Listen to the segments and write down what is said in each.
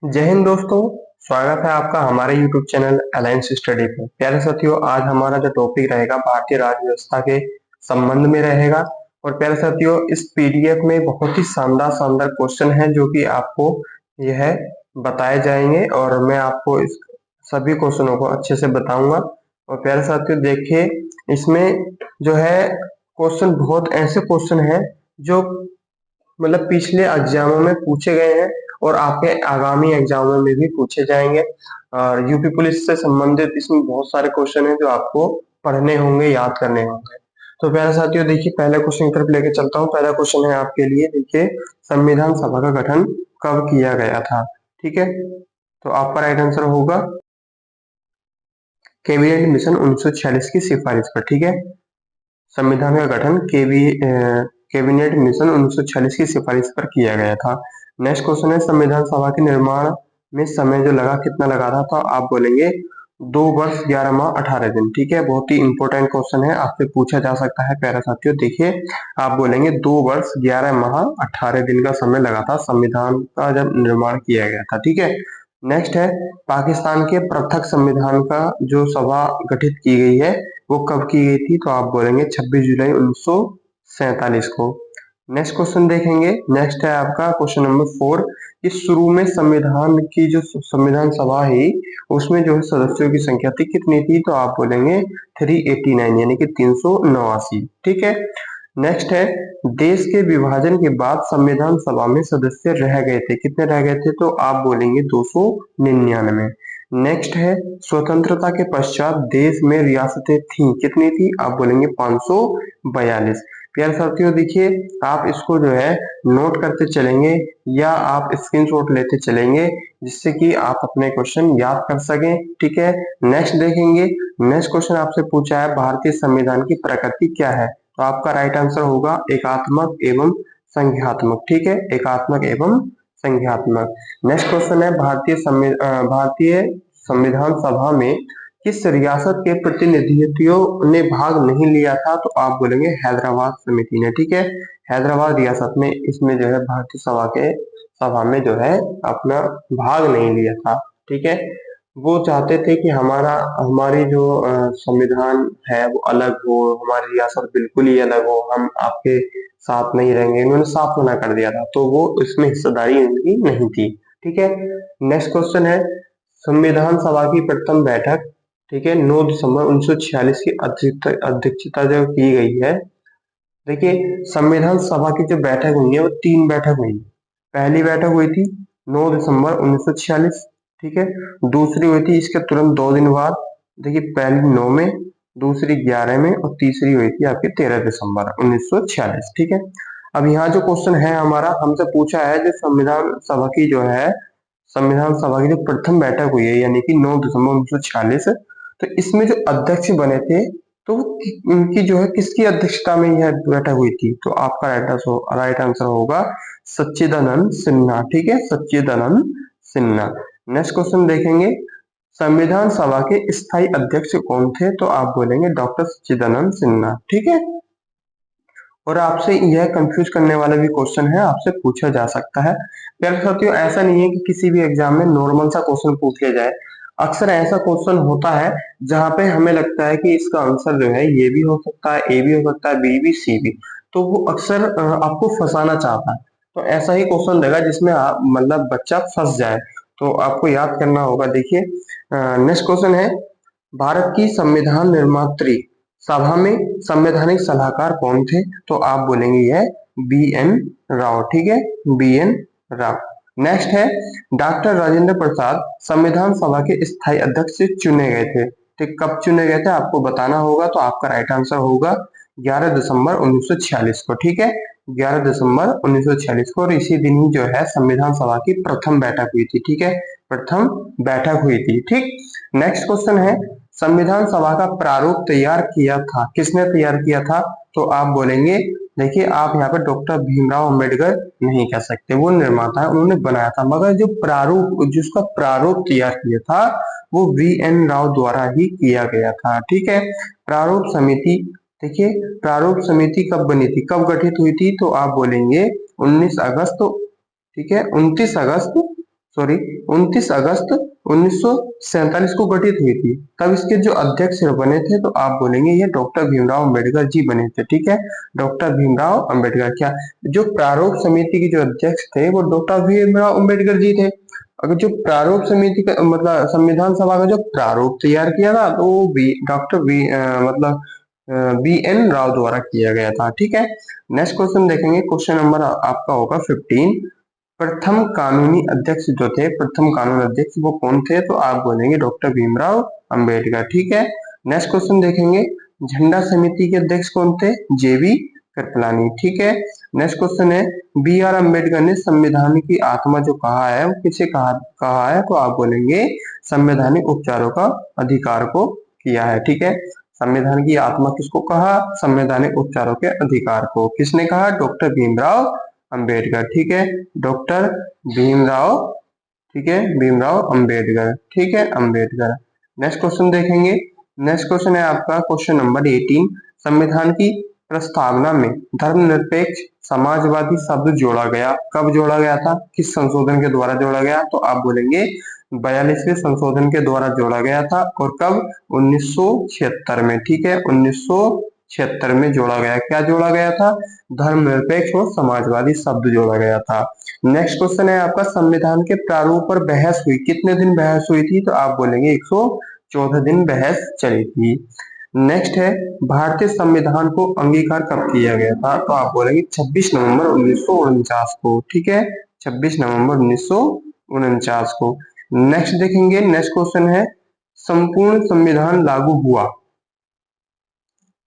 जय हिंद दोस्तों। स्वागत है आपका हमारे YouTube चैनल अलायंस स्टडी पर। प्यारे साथियों, आज हमारा जो टॉपिक रहेगा भारतीय राज्य व्यवस्था के संबंध में रहेगा। और प्यारे साथियों, इस पीडीएफ में बहुत ही शानदार शानदार क्वेश्चन है जो कि आपको यह बताए जाएंगे और मैं आपको इस सभी क्वेश्चनों को अच्छे से बताऊंगा। और प्यारे साथियों देखिए, इसमें जो है क्वेश्चन बहुत ऐसे क्वेश्चन है जो मतलब पिछले एग्जामों में पूछे गए हैं और आपके आगामी एग्जामों में भी पूछे जाएंगे। और यूपी पुलिस से संबंधित इसमें बहुत सारे क्वेश्चन हैं जो आपको पढ़ने होंगे, याद करने होंगे। तो प्यारे साथियों देखिए, पहले क्वेश्चन की तरफ लेके चलता हूँ। पहला क्वेश्चन है आपके लिए, देखिए, संविधान सभा का गठन कब किया गया था? ठीक है, तो आपका राइट आंसर होगा कैबिनेट मिशन 1946 की सिफारिश पर। ठीक है, संविधान का गठन कैबिनेट मिशन 1946 की सिफारिश पर किया गया था। नेक्स्ट क्वेश्चन है, संविधान सभा के निर्माण में समय जो लगा कितना लगा था? तो आप बोलेंगे 2 वर्ष 11 माह 18 दिन। ठीक है, बहुत ही इंपॉर्टेंट क्वेश्चन है, आपसे पूछा जा सकता है। प्यारे साथियों देखिए, आप बोलेंगे 2 वर्ष 11 माह 18 दिन का समय लगा था संविधान का जब निर्माण किया गया था। ठीक है, नेक्स्ट है, पाकिस्तान के पृथक संविधान का जो सभा गठित की गई है वो कब की गई थी? तो आप बोलेंगे 26 जुलाई 1947 को। नेक्स्ट क्वेश्चन देखेंगे। नेक्स्ट है आपका क्वेश्चन नंबर 4 कि शुरू में संविधान की जो संविधान सभा है उसमें जो है सदस्यों की संख्या थी कितनी थी? तो आप बोलेंगे 389 यानी कि 389। ठीक है, नेक्स्ट है, देश के विभाजन के बाद संविधान सभा में सदस्य रह गए थे, कितने रह गए थे? तो आप बोलेंगे 299। नेक्स्ट है, स्वतंत्रता के पश्चात देश में रियासतें थी, कितनी थी? आप बोलेंगे 542। प्यारे साथियों देखिए, आप इसको जो है नोट करते चलेंगे या आप स्क्रीनशॉट लेते चलेंगे जिससे कि आप अपने क्वेश्चन याद कर सकें। ठीक है, नेक्स्ट देखेंगे। नेक्स्ट क्वेश्चन आपसे पूछा है, भारतीय संविधान की प्रकृति क्या है? तो आपका राइट आंसर होगा एकात्मक एवं संख्यात्मक। ठीक है, एकात्मक एवं संख्यात्मक। नेक्स्ट क्वेश्चन है, भारतीय संविधान सभा में किस रियासत के प्रतिनिधियों ने भाग नहीं लिया था? तो आप बोलेंगे हैदराबाद समिति ने। ठीक है, हैदराबाद रियासत में इसमें जो है भारतीय सभा में जो है अपना भाग नहीं लिया था। ठीक है, वो चाहते थे कि हमारी जो संविधान है वो अलग हो, हमारी रियासत बिल्कुल ही अलग हो, हम आपके साथ नहीं रहेंगे, इन्होंने साफ मना कर दिया था, तो वो इसमें हिस्सेदारी उनकी नहीं थी। ठीक है, नेक्स्ट क्वेश्चन है, संविधान सभा की प्रथम बैठक, ठीक है, 9 दिसंबर 1946 की अध्यक्षता जो की गई है। देखिए, संविधान सभा की जो बैठक हुई है वो 3 बैठक हुई। पहली बैठक हुई थी 9 दिसंबर 1946। ठीक है, दूसरी हुई थी इसके तुरंत 2 दिन बाद, देखिए पहली 9 में, दूसरी 11 में और तीसरी हुई थी आपके 13 दिसंबर 1946। ठीक है, अब यहाँ जो क्वेश्चन है हमारा, हमसे पूछा है जो संविधान सभा की जो प्रथम बैठक हुई है यानी कि 9 दिसंबर 1946, तो इसमें जो अध्यक्ष बने थे तो उनकी जो है किसकी अध्यक्षता में यह बैठक हुई थी? तो आपका राइट आंसर होगा सच्चिदानंद सिन्हा। ठीक है, सच्चिदानंद सिन्हा। नेक्स्ट क्वेश्चन देखेंगे, संविधान सभा के स्थायी अध्यक्ष कौन थे? तो आप बोलेंगे डॉक्टर सच्चिदानंद सिन्हा। ठीक है, और आपसे यह कंफ्यूज करने वाला भी क्वेश्चन है, आपसे पूछा जा सकता है। प्यारे साथियों, ऐसा नहीं है कि किसी भी एग्जाम में नॉर्मल सा क्वेश्चन पूछ लिया जाए। अक्सर ऐसा क्वेश्चन होता है जहां पे हमें लगता है कि इसका आंसर जो है ये भी हो सकता है, ए भी हो सकता है, बी भी, सी भी, तो वो अक्सर आपको फंसाना चाहता है। तो ऐसा ही क्वेश्चन देगा जिसमें आप मतलब बच्चा फंस जाए, तो आपको याद करना होगा। देखिए, नेक्स्ट क्वेश्चन है, भारत की संविधान निर्मात्री सभा में संवैधानिक सलाहकार कौन थे? तो आप बोलेंगे यह बी एन राव। ठीक है, बी एन राव। नेक्स्ट है, डॉक्टर राजेंद्र प्रसाद संविधान सभा के स्थायी अध्यक्ष चुने गए थे। ठीक, कब चुने गए थे आपको बताना होगा, तो आपका राइट आंसर होगा 11 दिसंबर 1946 को। ठीक है, 11 दिसंबर 1946 को, और इसी दिन ही जो है संविधान सभा की प्रथम बैठक हुई थी। ठीक है, प्रथम बैठक हुई थी। ठीक, नेक्स्ट क्वेश्चन है, संविधान सभा का प्रारूप तैयार किया था, किसने तैयार किया था? तो आप बोलेंगे, देखिए आप यहाँ पे डॉक्टर भीमराव अंबेडकर नहीं कह सकते, वो निर्माता है, उन्होंने बनाया था, मगर जो प्रारूप जिसका प्रारूप तैयार किया था वो वी एन राव द्वारा ही किया गया था। ठीक है, प्रारूप समिति, देखिए प्रारूप समिति कब बनी थी, कब गठित हुई थी? तो आप बोलेंगे 19 अगस्त, ठीक है, 29 अगस्त सॉरी 29 अगस्त 1947 को गठित हुई थी। तब इसके जो अध्यक्ष बने थे तो आप बोलेंगे ये डॉक्टर भीमराव अंबेडकर जी बने थे। ठीक है, डॉक्टर भीमराव अंबेडकर। क्या जो प्रारूप समिति के जो अध्यक्ष थे वो डॉक्टर भीमराव अंबेडकर जी थे। अगर जो प्रारूप समिति का मतलब संविधान सभा का जो प्रारूप तैयार किया था तो वो डॉक्टर मतलब बी एन राव द्वारा किया गया था। ठीक है, नेक्स्ट क्वेश्चन देखेंगे। क्वेश्चन नंबर आपका होगा 15। प्रथम कानूनी अध्यक्ष जो थे, प्रथम कानून अध्यक्ष वो कौन थे? तो आप बोलेंगे डॉक्टर भीमराव अंबेडकर। ठीक है, नेक्स्ट क्वेश्चन देखेंगे। झंडा समिति के अध्यक्ष कौन थे? जेबी कृपलानी। ठीक है, नेक्स्ट क्वेश्चन है बी आर अम्बेडकर ने संविधान की आत्मा जो कहा है वो किसे कहा है? तो आप बोलेंगे संवैधानिक उपचारों का अधिकार को किया है। ठीक है, संविधान की आत्मा किसको कहा? संवैधानिक उपचारों के अधिकार को। किसने कहा? डॉक्टर भीमराव अंबेडकर। ठीक है, डॉक्टर भीमराव, ठीक है, भीमराव अंबेडकर। ठीक है, अंबेडकर। नेक्स्ट क्वेश्चन देखेंगे। नेक्स्ट क्वेश्चन है आपका क्वेश्चन नंबर 18। संविधान की प्रस्तावना में धर्मनिरपेक्ष समाजवादी शब्द जोड़ा गया। कब जोड़ा गया था? किस संशोधन के द्वारा जोड़ा गया? तो आप बोलेंगे 42वें संशोधन के द्वारा जोड़ा गया था। और कब? 1976 में। ठीक है, 1976 में जोड़ा गया। क्या जोड़ा गया था? धर्मनिरपेक्ष और समाजवादी शब्द जोड़ा गया था। नेक्स्ट क्वेश्चन है आपका संविधान के प्रारूप पर बहस हुई। कितने दिन बहस हुई थी? तो आप बोलेंगे 114 दिन बहस चली थी। नेक्स्ट है भारतीय संविधान को अंगीकार कब किया गया था? तो आप बोलेंगे 26 नवंबर 1949 को। ठीक है, 26 नवंबर 1949 को। नेक्स्ट देखेंगे। नेक्स्ट क्वेश्चन है संपूर्ण संविधान लागू हुआ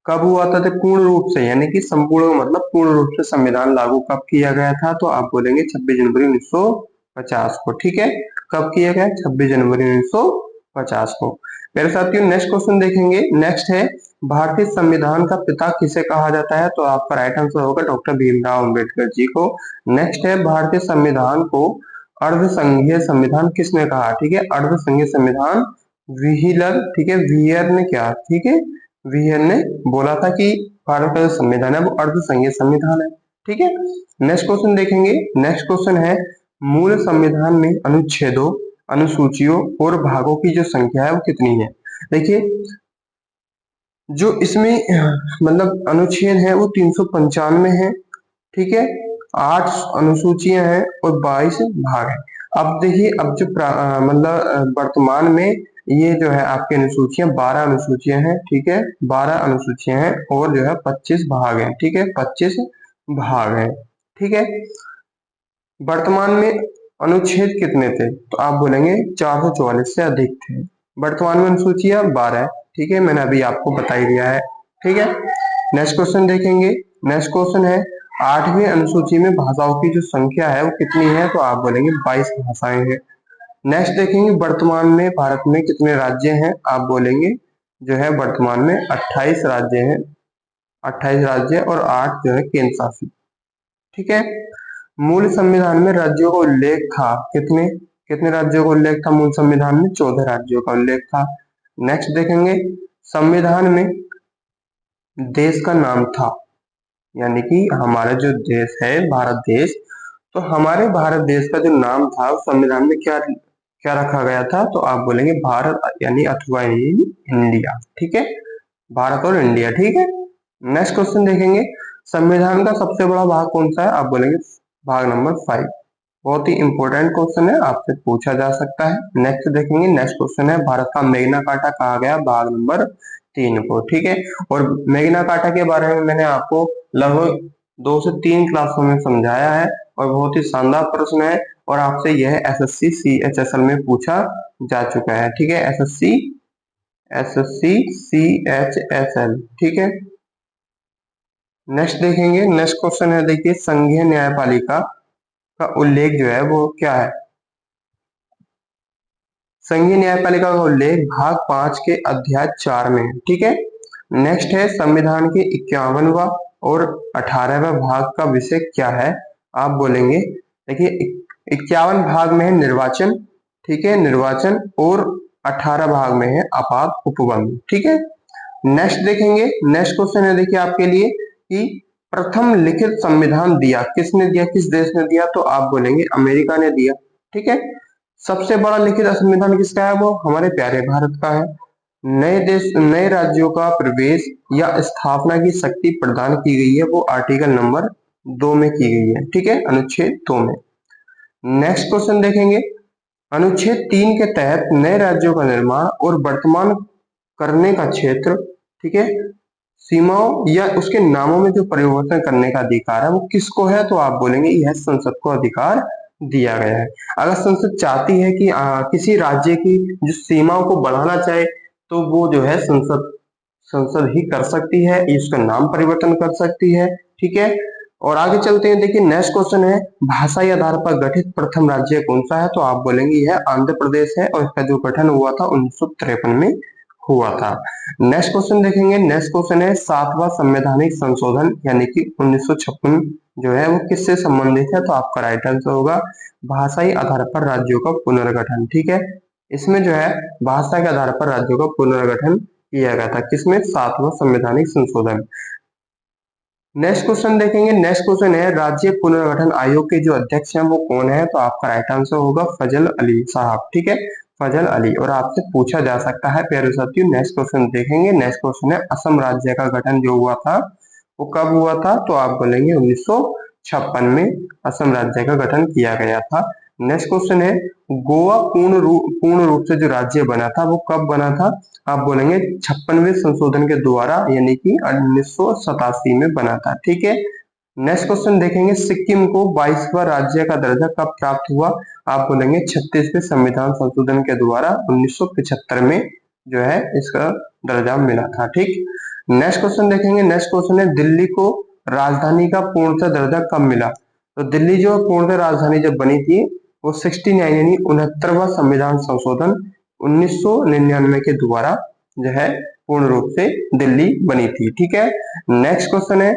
कब हुआ था? तो पूर्ण रूप से, यानी कि संपूर्ण मतलब पूर्ण रूप से संविधान लागू कब किया गया था? तो आप बोलेंगे 26 जनवरी 1950 को। ठीक है, कब किया गया? 26 जनवरी 1950 को। मेरे साथियों नेक्स्ट क्वेश्चन देखेंगे। नेक्स्ट है भारतीय संविधान का पिता किसे कहा जाता है? तो आपका राइट आंसर होगा डॉक्टर भीमराव अंबेडकर जी को। नेक्स्ट है भारतीय संविधान को अर्धसंघीय संविधान किसने कहा? ठीक है, अर्धसंघीय संविधान व्हीलर, ठीक है, व्हीयर ने क्या, ठीक है, व्हीयर ने बोला था कि भारत का जो संविधान है वो अर्धसंघीय संविधान है। ठीक है, नेक्स्ट क्वेश्चन देखेंगे। नेक्स्ट क्वेश्चन है मूल संविधान में अनुच्छेदों, अनुसूचियों और भागों की जो संख्या है वो कितनी है? देखिए जो इसमें मतलब अनुच्छेद है वो 395 है। ठीक है, 8 अनुसूचियां हैं और 22 भाग हैं। अब देखिए अब जो मतलब वर्तमान में ये जो है आपकी अनुसूचियां 12 अनुसूचियां हैं। ठीक है, 12 अनुसूचियां हैं और जो है 25 भाग हैं। ठीक है, 25 भाग हैं। ठीक है, वर्तमान में अनुच्छेद कितने थे? तो आप बोलेंगे 444 से अधिक थे। वर्तमान में अनुसूचियां 12 है। ठीक है, मैंने अभी आपको बता ही दिया है। ठीक है, नेक्स्ट क्वेश्चन देखेंगे। नेक्स्ट क्वेश्चन है 8वीं अनुसूची में भाषाओं की जो संख्या है वो कितनी है? तो आप बोलेंगे 22 भाषाएं हैं। नेक्स्ट देखेंगे वर्तमान में भारत में कितने राज्य हैं? आप बोलेंगे जो है वर्तमान में 28 राज्य हैं। 28 राज्य और 8 जो है केंद्र शासित। ठीक है, मूल संविधान में राज्यों का उल्लेख था। कितने कितने राज्यों का उल्लेख था मूल संविधान में? 14 राज्यों का उल्लेख था। नेक्स्ट देखेंगे संविधान में देश का नाम था, यानी कि हमारा जो देश है भारत देश, तो हमारे भारत देश का जो नाम था उस संविधान में क्या क्या रखा गया था? तो आप बोलेंगे भारत, यानी अथवा इंडिया। ठीक है, भारत और इंडिया। ठीक है, नेक्स्ट क्वेश्चन देखेंगे संविधान का सबसे बड़ा भाग कौन सा है? आप बोलेंगे भाग नंबर 5। बहुत ही इंपॉर्टेंट क्वेश्चन है, आपसे पूछा जा सकता है। नेक्स्ट देखेंगे। नेक्स्ट क्वेश्चन है भारत का मैग्ना कार्टा कहा गया? भाग नंबर 3 को। ठीक है, और मैग्ना कार्टा के बारे में मैंने आपको लगभग 2 से 3 क्लासों में समझाया है और बहुत ही शानदार प्रश्न है और आपसे यह एसएससी सीएचएसएल में पूछा जा चुका है। ठीक है, एसएससी सीएचएसएल। ठीक है, नेक्स्ट देखेंगे। नेक्स्ट क्वेश्चन है देखिए संघीय न्यायपालिका का उल्लेख जो है वो क्या है? संघीय न्यायपालिका का उल्लेख भाग 5 के अध्याय 4 में है। ठीक है, नेक्स्ट है संविधान के 51वां और 18वां भाग का विषय क्या है? आप बोलेंगे देखिए 51 भाग में है निर्वाचन। ठीक है, निर्वाचन। और 18 भाग में है आपात उपबंध। ठीक है, नेक्स्ट देखेंगे। नेक्स्ट क्वेश्चन है देखिए आपके लिए कि प्रथम लिखित संविधान दिया किसने दिया, किस देश ने दिया? तो आप बोलेंगे अमेरिका ने दिया। ठीक है, सबसे बड़ा लिखित संविधान किसका है? वो हमारे प्यारे भारत का है। नए राज्यों का प्रवेश या स्थापना की शक्ति प्रदान की गई है, वो आर्टिकल नंबर 2 में की गई है, ठीक है, अनुच्छेद 2 में। नेक्स्ट क्वेश्चन देखेंगे, अनुच्छेद 3 के तहत नए राज्यों का निर्माण और वर्तमान करने का क्षेत्र, ठीक है, सीमाओं या उसके नामों में जो परिवर्तन करने का अधिकार है वो किसको है? तो आप बोलेंगे यह संसद को अधिकार दिया गया है। अगर संसद चाहती है कि किसी राज्य की जो सीमाओं को बढ़ाना चाहे तो वो जो है संसद संसद ही कर सकती है, इसका नाम परिवर्तन कर सकती है, ठीक है। और आगे चलते हैं, देखिए नेक्स्ट क्वेश्चन है, भाषाई आधार पर गठित प्रथम राज्य कौन सा है? तो आप बोलेंगे यह आंध्र प्रदेश है और इसका जो गठन हुआ था 1953 में हुआ था। नेक्स्ट क्वेश्चन देखेंगे, नेक्स्ट क्वेश्चन है 7वां संवैधानिक संशोधन यानी कि 1956 जो है वो किससे संबंधित है? तो आपका राइट आंसर होगा भाषाई आधार पर राज्यों का पुनर्गठन, ठीक है। इसमें जो है भाषा के आधार पर राज्यों का पुनर्गठन किया गया था, किसमें? 7वां संवैधानिक संशोधन। नेक्स्ट क्वेश्चन देखेंगे, नेक्स्ट क्वेश्चन है राज्य पुनर्गठन आयोग के जो अध्यक्ष हैं वो कौन है? तो आपका राइट आंसर होगा फजल अली साहब, ठीक है, फजल अली। और आपसे पूछा जा सकता है प्यारे साथियों। नेक्स्ट क्वेश्चन देखेंगे, नेक्स्ट क्वेश्चन है असम राज्य का गठन जो हुआ था वो कब हुआ था? तो आप बोलेंगे 1956 में असम राज्य का गठन किया गया था। नेक्स्ट क्वेश्चन है गोवा पूर्ण रूप से जो राज्य बना था वो कब बना था? आप बोलेंगे 56वें संशोधन के द्वारा यानी कि 1987 में बना था, ठीक है। नेक्स्ट क्वेश्चन देखेंगे, सिक्किम को 22वां राज्य का दर्जा कब प्राप्त हुआ? आप बोलेंगे 36वें संविधान संशोधन के द्वारा 1975 में जो है इसका दर्जा मिला था, ठीक। नेक्स्ट क्वेश्चन देखेंगे, नेक्स्ट क्वेश्चन है दिल्ली को राजधानी का पूर्णतः दर्जा कब मिला? तो दिल्ली जो पूर्णतः राजधानी जब बनी थी वो 69 यानी 69वां संविधान संशोधन 1999 के द्वारा जो है पूर्ण रूप से दिल्ली बनी थी, ठीक है। नेक्स्ट क्वेश्चन है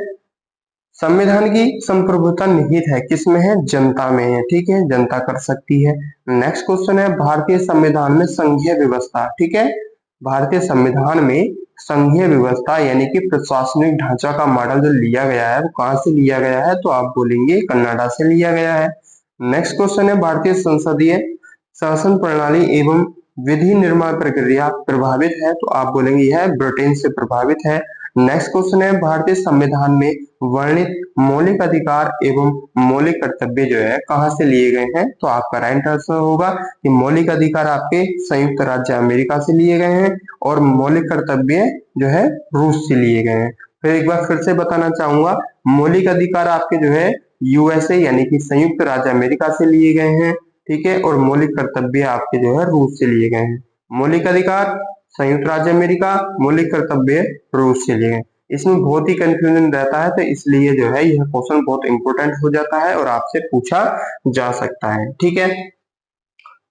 संविधान की संप्रभुता निहित है किसमें है? जनता में है, ठीक है, जनता कर सकती है। नेक्स्ट क्वेश्चन है भारतीय संविधान में संघीय व्यवस्था, ठीक है, भारतीय संविधान में संघीय व्यवस्था यानी कि प्रशासनिक ढांचा का मॉडल जो लिया गया है वो कहां से लिया गया है? तो आप बोलेंगे कनाडा से लिया गया है। नेक्स्ट क्वेश्चन है भारतीय संसदीय शासन प्रणाली एवं विधि निर्माण प्रक्रिया प्रभावित है? तो आप बोलेंगे यह ब्रिटेन से प्रभावित है। नेक्स्ट क्वेश्चन है भारतीय संविधान में वर्णित मौलिक अधिकार एवं मौलिक कर्तव्य जो है कहां से लिए गए हैं? तो आपका राइट आंसर होगा कि मौलिक अधिकार आपके संयुक्त राज्य अमेरिका से लिए गए हैं और मौलिक कर्तव्य जो है रूस से लिए गए हैं। फिर एक बार फिर से बताना चाहूंगा, मौलिक अधिकार आपके जो है यूएसए यानी कि संयुक्त राज्य अमेरिका से लिए गए हैं, ठीक है, और मौलिक कर्तव्य आपके जो है रूस से लिए गए हैं। मौलिक अधिकार संयुक्त राज्य अमेरिका, मौलिक कर्तव्य रूस से लिए गए। इसमें बहुत ही कंफ्यूजन रहता है तो इसलिए जो है यह क्वेश्चन बहुत इंपॉर्टेंट हो जाता है और आपसे पूछा जा सकता है, ठीक है।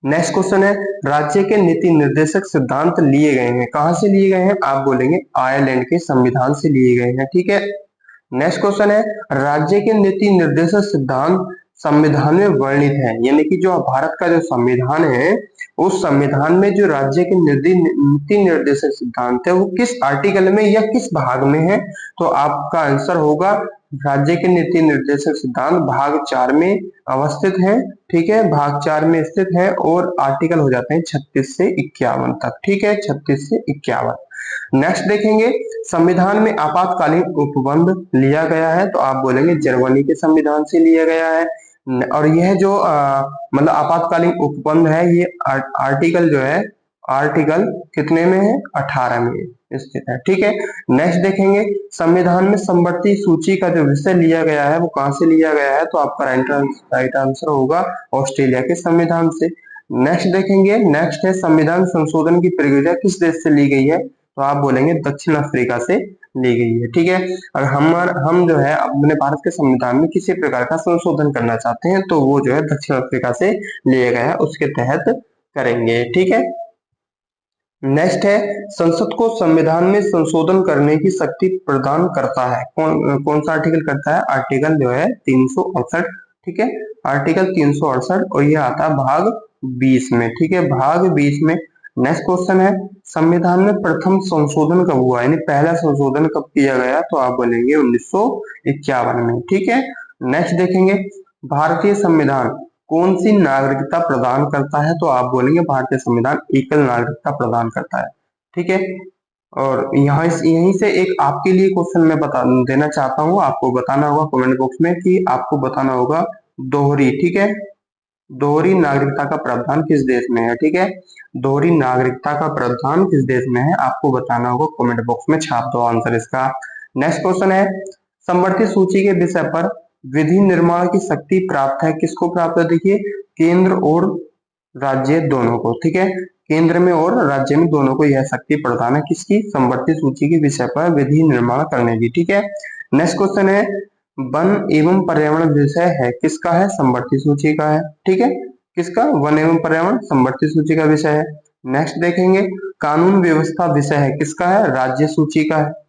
नेक्स्ट क्वेश्चन है राज्य के नीति निर्देशक सिद्धांत लिए गए हैं, कहां से लिए गए हैं? आप बोलेंगे आयरलैंड के संविधान से लिए गए हैं, ठीक है। नेक्स्ट क्वेश्चन है राज्य के नीति निर्देशक सिद्धांत संविधान में वर्णित है यानी कि जो भारत का जो संविधान है उस संविधान में जो राज्य के नीति निर्देशक सिद्धांत है वो किस आर्टिकल में या किस भाग में है? तो आपका आंसर होगा राज्य के नीति निर्देशक सिद्धांत भाग 4 में अवस्थित है, ठीक है, भाग 4 में स्थित है और आर्टिकल हो जाते हैं 36 से 51 तक, ठीक है, 36 से 51। नेक्स्ट देखेंगे संविधान में आपातकालीन उपबंध लिया गया है, तो आप बोलेंगे जर्मनी के संविधान से लिया गया है। और यह जो मतलब आपातकालीन उपबंध है ये आर्टिकल जो है आर्टिकल कितने में है? 18 में स्थित है, ठीक है। नेक्स्ट देखेंगे संविधान में समवर्ती सूची का जो विषय लिया गया है वो कहां से लिया गया है? तो आपका राइट आंसर होगा ऑस्ट्रेलिया के संविधान से। नेक्स्ट देखेंगे, नेक्स्ट है संविधान संशोधन की प्रक्रिया किस देश से ली गई है? तो आप बोलेंगे दक्षिण अफ्रीका से ली गई है, ठीक है। अगर हम जो है अपने भारत के संविधान में किसी प्रकार का संशोधन करना चाहते हैं तो वो जो है दक्षिण अफ्रीका से लिया गया है उसके तहत करेंगे, ठीक है। नेक्स्ट है संसद को संविधान में संशोधन करने की शक्ति प्रदान करता है, कौन सा आर्टिकल करता है? आर्टिकल जो है 368, ठीक है, आर्टिकल 368 और ये आता है भाग 20 में, ठीक है, भाग 20 में। नेक्स्ट क्वेश्चन है संविधान में प्रथम संशोधन कब हुआ यानी पहला संशोधन कब किया गया? तो आप बोलेंगे 1951 में, ठीक है। नेक्स्ट देखेंगे भारतीय संविधान कौन सी नागरिकता प्रदान करता है? तो आप बोलेंगे भारतीय संविधान एकल नागरिकता प्रदान करता है। ठीक है, और यहीं से एक आपके लिए क्वेश्चन मैं बता देना चाहता हूँ, आपको बताना होगा कमेंट बॉक्स में कि आपको बताना होगा दोहरी, ठीक है, दोहरी नागरिकता का प्रावधान किस देश में है? ठीक है, दोहरी नागरिकता का प्रावधान किस देश में है आपको बताना होगा, कमेंट बॉक्स में छाप दो आंसर इसका। नेक्स्ट क्वेश्चन है, समवर्ती सूची के विषय पर विधि निर्माण की शक्ति प्राप्त है, किसको प्राप्त है? देखिए, केंद्र और राज्य दोनों को, ठीक है, केंद्र में और राज्य में दोनों को यह शक्ति प्रदान है, किसकी? समवर्ती सूची के विषय पर विधि निर्माण करने की। ठीक है, नेक्स्ट क्वेश्चन है, वन एवं पर्यावरण विषय है, किसका है? समवर्ती सूची का है। ठीक है, किसका? वन एवं पर्यावरण समवर्ती सूची का विषय है। नेक्स्ट देखेंगे, कानून व्यवस्था विषय है, किसका है? राज्य सूची का है।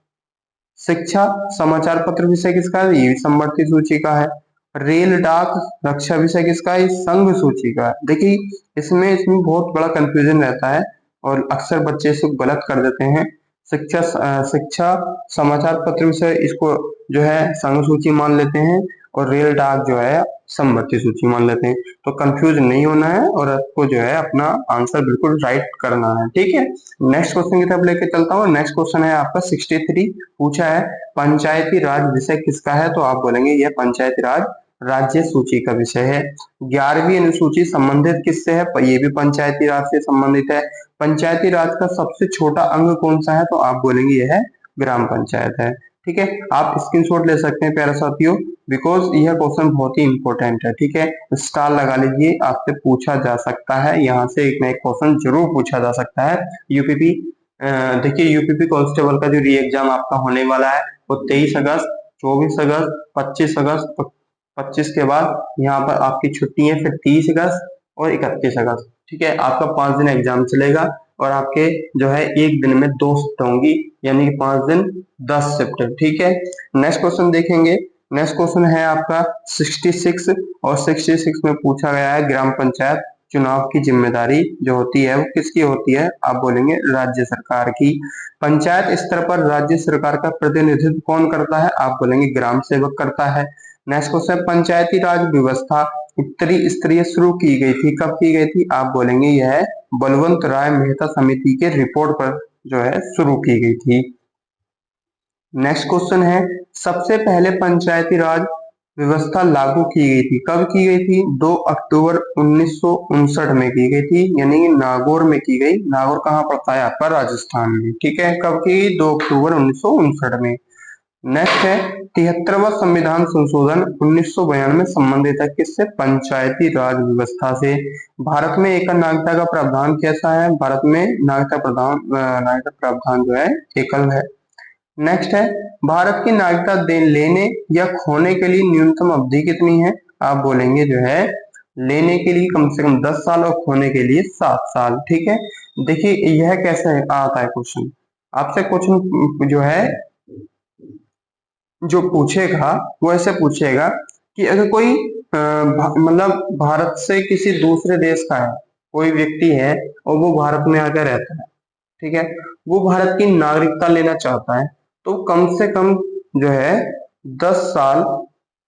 शिक्षा समाचार पत्र विषय किसका है? ये भी समवर्ती सूची का है। रेल डाक रक्षा विषय किसका है? संघ सूची का है। देखिए, इसमें बहुत बड़ा कंफ्यूजन रहता है और अक्सर बच्चे इसको गलत कर देते हैं। शिक्षा समाचार पत्र विषय इसको जो है संघ सूची मान लेते हैं और रेल डाक जो है समवर्ती सूची मान लेते हैं। तो कंफ्यूज नहीं होना है और आपको जो है अपना आंसर बिल्कुल राइट करना है। ठीक है, नेक्स्ट क्वेश्चन की तरफ लेके चलता हूँ। नेक्स्ट क्वेश्चन है आपका 63, पूछा है पंचायती राज विषय किसका है? तो आप बोलेंगे यह पंचायती राज राज्य सूची का विषय है। 11वीं अनुसूची संबंधित किससे है? ये भी पंचायती राज से संबंधित है। पंचायती राज का सबसे छोटा अंग कौन सा है? तो आप बोलेंगे यह ग्राम पंचायत है। ठीक है, आप स्क्रीनशॉट ले सकते हैं प्यारे साथियों, बिकॉज यह क्वेश्चन बहुत ही इंपॉर्टेंट है। ठीक है, स्टार लगा लीजिए, आपसे पूछा जा सकता है, यहाँ से एक ना एक क्वेश्चन जरूर पूछा जा सकता है। यूपीपी देखिए, यूपीपी कांस्टेबल का जो री एग्जाम आपका होने वाला है वो 23 अगस्त, 24 अगस्त, 25 अगस्त, 25 के बाद यहाँ पर आपकी छुट्टी है, फिर 30 अगस्त और 31 अगस्त। ठीक है, आपका 5 दिन एग्जाम चलेगा और आपके जो है एक दिन में 2 शिफ्ट होंगी, यानी कि 5 दिन 10 शिफ्ट। ठीक है, नेक्स्ट क्वेश्चन देखेंगे। नेक्स्ट क्वेश्चन है आपका 66 और 66 में पूछा गया है ग्राम पंचायत चुनाव की जिम्मेदारी जो होती है वो किसकी होती है? आप बोलेंगे राज्य सरकार की। पंचायत स्तर पर राज्य सरकार का प्रतिनिधित्व कौन करता है? आप बोलेंगे ग्राम सेवक करता है। नेक्स्ट क्वेश्चन, पंचायती राज व्यवस्था उत्तरी स्तरीय शुरू की गई थी, कब की गई थी? आप बोलेंगे यह बलवंत राय मेहता समिति के रिपोर्ट पर जो है शुरू की गई थी। नेक्स्ट क्वेश्चन है, सबसे पहले पंचायती राज व्यवस्था लागू की गई थी, कब की गई थी? 2 अक्टूबर 1959 में की गई थी, यानी कि नागौर में की गई। नागौर कहाँ पड़ता है आपका? राजस्थान में। ठीक है, कब की गई? 2 अक्टूबर 1959 में। नेक्स्ट है 73वां संविधान संशोधन 1992 संबंधित है किससे? पंचायती राज व्यवस्था से। भारत में एकल नागरिकता का प्रावधान कैसा है? भारत में नागरिकता प्रावधान जो है एकल है। नेक्स्ट है, भारत की नागरिकता लेने या खोने के लिए न्यूनतम अवधि कितनी है? आप बोलेंगे जो है लेने के लिए कम से कम 10 साल और खोने के लिए 7 साल। ठीक है, देखिए यह कैसे आता है क्वेश्चन, आपसे क्वेश्चन जो है जो पूछेगा वो ऐसे पूछेगा कि अगर कोई मतलब भारत से किसी दूसरे देश का है, कोई व्यक्ति है और वो भारत में आकर रहता है, ठीक है, वो भारत की नागरिकता लेना चाहता है, तो कम से कम जो है 10 साल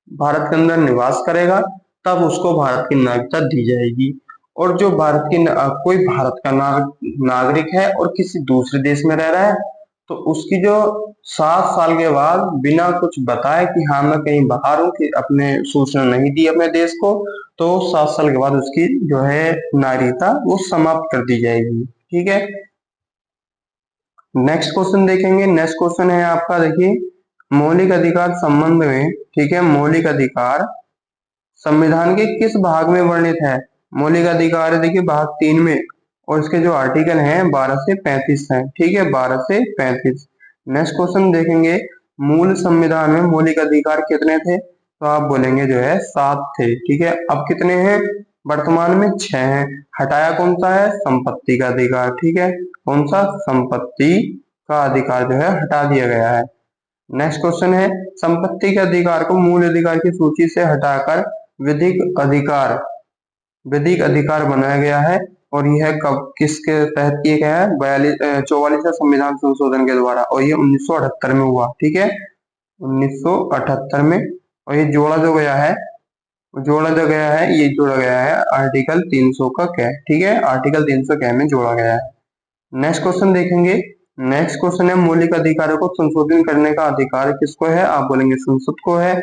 भारत के अंदर निवास करेगा, तब उसको भारत की नागरिकता दी जाएगी। और जो कोई भारत का नागरिक है और किसी दूसरे देश में रह रहा है, तो उसकी जो 7 साल के बाद बिना कुछ बताए कि हाँ मैं कहीं बाहर हूँ, कि अपने सूचना नहीं दी अपने देश को, तो 7 साल के बाद उसकी जो है नागरिकता वो समाप्त कर दी जाएगी। ठीक है, नेक्स्ट क्वेश्चन देखेंगे। नेक्स्ट क्वेश्चन है आपका, देखिए, मौलिक अधिकार संबंध में, ठीक है, मौलिक अधिकार संविधान के किस भाग में वर्णित है? मौलिक अधिकार है देखिए भाग 3 में, और इसके जो आर्टिकल हैं 12 से 35 हैं। ठीक है, 12 से 35। नेक्स्ट क्वेश्चन देखेंगे, मूल संविधान में मौलिक अधिकार कितने थे? तो आप बोलेंगे जो है 7 थे। ठीक है, अब कितने हैं? वर्तमान में 6 हैं। हटाया कौन सा है? संपत्ति का अधिकार। ठीक है, कौन सा? संपत्ति का अधिकार जो है हटा दिया गया है। नेक्स्ट क्वेश्चन है, संपत्ति के अधिकार को मूल अधिकार की सूची से हटाकर विधिक अधिकार बनाया गया है, और यह कब किसके तहत किया गया है? 44वें संविधान संशोधन के द्वारा, और ये 1978 में हुआ। ठीक है, 1978 में, और ये जोड़ा जो गया है जोड़ा जो गया है, ये जोड़ा गया है आर्टिकल 300 का क्या, ठीक है, आर्टिकल 300 क्या में जोड़ा गया है। नेक्स्ट क्वेश्चन देखेंगे। नेक्स्ट क्वेश्चन है मौलिक अधिकारों को संशोधन करने का अधिकार किसको है, आप बोलेंगे संसद को है।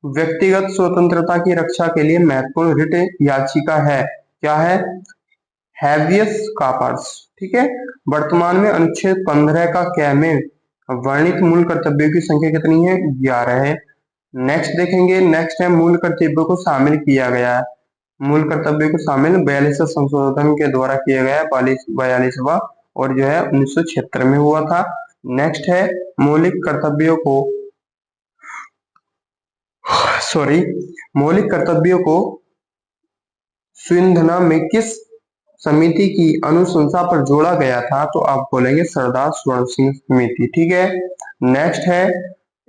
व्यक्तिगत स्वतंत्रता की रक्षा के लिए महत्वपूर्ण रिट याचिका है, क्या है, हैवियस कॉर्पस, ठीक है। वर्तमान में अनुच्छेद 15 का क्या में वर्णित मूल कर्तव्यों की संख्या कितनी है, 11 है। नेक्स्ट देखेंगे। नेक्स्ट है मूल कर्तव्यों को शामिल किया गया है, मूल कर्तव्यों को शामिल 42 संशोधन के द्वारा किया गया, 42वां, और जो है 1976 में हुआ था। नेक्स्ट है मौलिक कर्तव्यों को मौलिक कर्तव्यों को संविधान में किस समिति की अनुशंसा पर जोड़ा गया था, तो आप बोलेंगे सरदार स्वर्ण सिंह समिति, ठीक है। नेक्स्ट है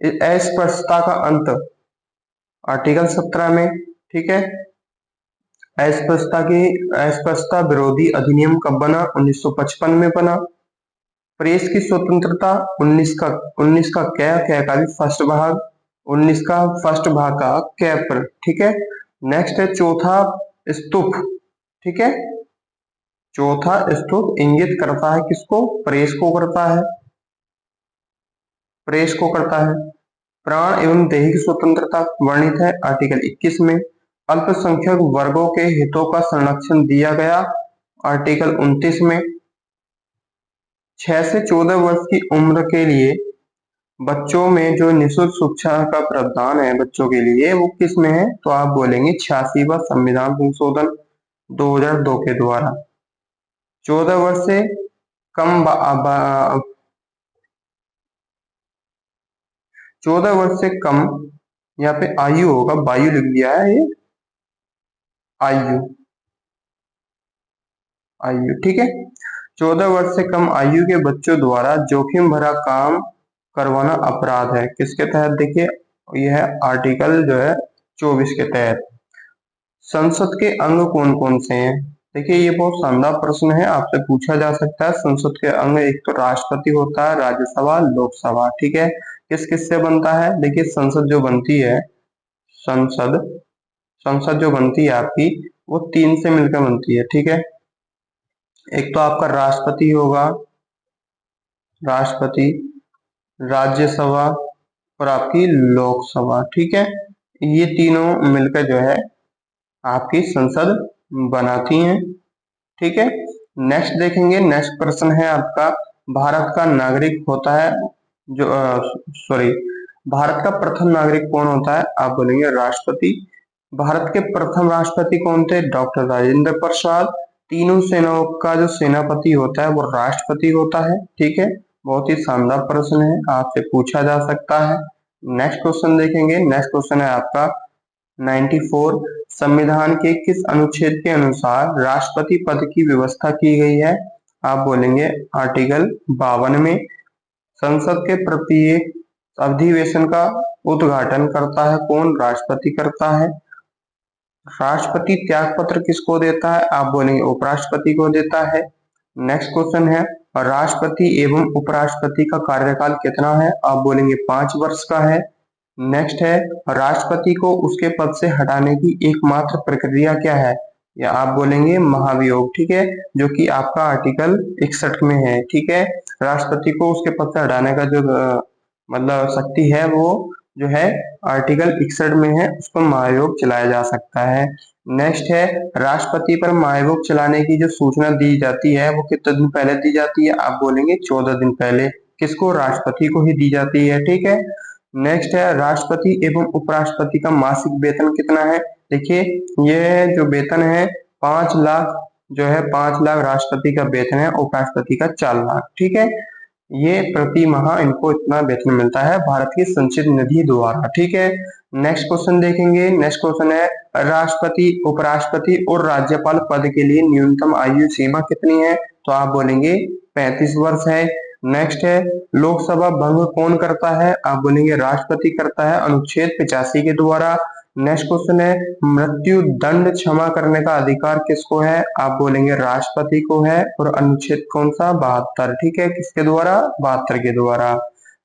अस्पृश्यता का अंत, आर्टिकल 17 में, ठीक है। अस्पृश्यता विरोधी अधिनियम कब बना, 1955 में बना। प्रेस की स्वतंत्रता 19 का क्या का भी फर्स्ट भाग, 19 का फर्स्ट भाग का क्या पर, ठीक है। नेक्स्ट है चौथा स्तूप, ठीक है। चौथा स्तूप इंगित करता है किसको, प्रेस को करता है, प्रेस को करता है। प्राण एवं दैहिक स्वतंत्रता वर्णित है आर्टिकल 21 में। अल्पसंख्यक वर्गों के हितों का संरक्षण दिया गया आर्टिकल 29 में। 6 से 14 वर्ष की उम्र के लिए बच्चों में जो निःशुल्क शिक्षा का प्रावधान है बच्चों के लिए, वो किस में है, तो आप बोलेंगे 86वां संविधान संशोधन 2002 के द्वारा। 14 वर्ष से कम 14 वर्ष से कम, यहाँ पे आयु होगा, वायु लिख दिया है ये, आयु, आयु, ठीक है। 14 वर्ष से कम आयु के बच्चों द्वारा जोखिम भरा काम करवाना अपराध है, किसके तहत, देखिए यह है आर्टिकल जो है 24 के तहत। संसद के अंग कौन कौन से हैं, देखिए ये बहुत शानदार प्रश्न है, आपसे पूछा जा सकता है। संसद के अंग एक तो राष्ट्रपति होता है, राज्यसभा, लोकसभा, ठीक है। किस किस से बनता है, देखिए संसद जो बनती है, संसद संसद जो बनती है आपकी, वो 3 से मिलकर बनती है, ठीक है। एक तो आपका राष्ट्रपति होगा, राष्ट्रपति, राज्यसभा और आपकी लोकसभा, ठीक है। ये तीनों मिलकर जो है आपकी संसद बनाती हैं, ठीक है। नेक्स्ट देखेंगे। नेक्स्ट प्रश्न है आपका, भारत का नागरिक होता है जो भारत का प्रथम नागरिक कौन होता है, आप बोलेंगे राष्ट्रपति। भारत के प्रथम राष्ट्रपति कौन थे, डॉक्टर राजेंद्र प्रसाद। तीनों सेनाओं का जो सेनापति होता है वो राष्ट्रपति होता है, ठीक है। बहुत ही शानदार प्रश्न है, आपसे पूछा जा सकता है। नेक्स्ट क्वेश्चन देखेंगे। नेक्स्ट क्वेश्चन है आपका 94, संविधान के किस अनुच्छेद के अनुसार राष्ट्रपति पद की व्यवस्था की गई है, आप बोलेंगे आर्टिकल 52 में। संसद के प्रत्येक अधिवेशन का उद्घाटन करता है कौन, राष्ट्रपति करता है। राष्ट्रपति त्याग पत्र किसको देता है, आप बोलेंगे उपराष्ट्रपति को देता है। नेक्स्ट क्वेश्चन है, राष्ट्रपति एवं उपराष्ट्रपति का कार्यकाल कितना है, आप बोलेंगे 5 वर्ष का है। नेक्स्ट है, राष्ट्रपति को उसके पद से हटाने की एकमात्र प्रक्रिया क्या है, या आप बोलेंगे महाभियोग, ठीक है, जो कि आपका आर्टिकल 61 में है, ठीक है। राष्ट्रपति को उसके पद से हटाने का जो मतलब शक्ति है, वो जो है आर्टिकल 61 में है, उस पर महाभियोग चलाया जा सकता है। नेक्स्ट है, राष्ट्रपति पर महाभियोग चलाने की जो सूचना दी जाती है वो कितने दिन पहले दी जाती है, आप बोलेंगे 14 दिन पहले। किसको, राष्ट्रपति को ही दी जाती है, ठीक है। नेक्स्ट है, राष्ट्रपति एवं उपराष्ट्रपति का मासिक वेतन कितना है, देखिए ये जो वेतन है 5 लाख, जो है 5 लाख राष्ट्रपति का वेतन है, उपराष्ट्रपति का 4 लाख, ठीक है। ये प्रति माह इनको इतना वेतन मिलता है भारत की संचित निधि द्वारा, ठीक है। नेक्स्ट क्वेश्चन देखेंगे। नेक्स्ट क्वेश्चन है, राष्ट्रपति, उपराष्ट्रपति और राज्यपाल पद के लिए न्यूनतम आयु सीमा कितनी है, तो आप बोलेंगे 35 वर्ष है। नेक्स्ट है, लोकसभा भंग कौन करता है, आप बोलेंगे राष्ट्रपति करता है अनुच्छेद 85 के द्वारा। नेक्स्ट क्वेश्चन है, मृत्यु दंड क्षमा करने का अधिकार किसको है, आप बोलेंगे राष्ट्रपति को है, और अनुच्छेद कौन सा, 72, ठीक है, किसके द्वारा, 72 के द्वारा।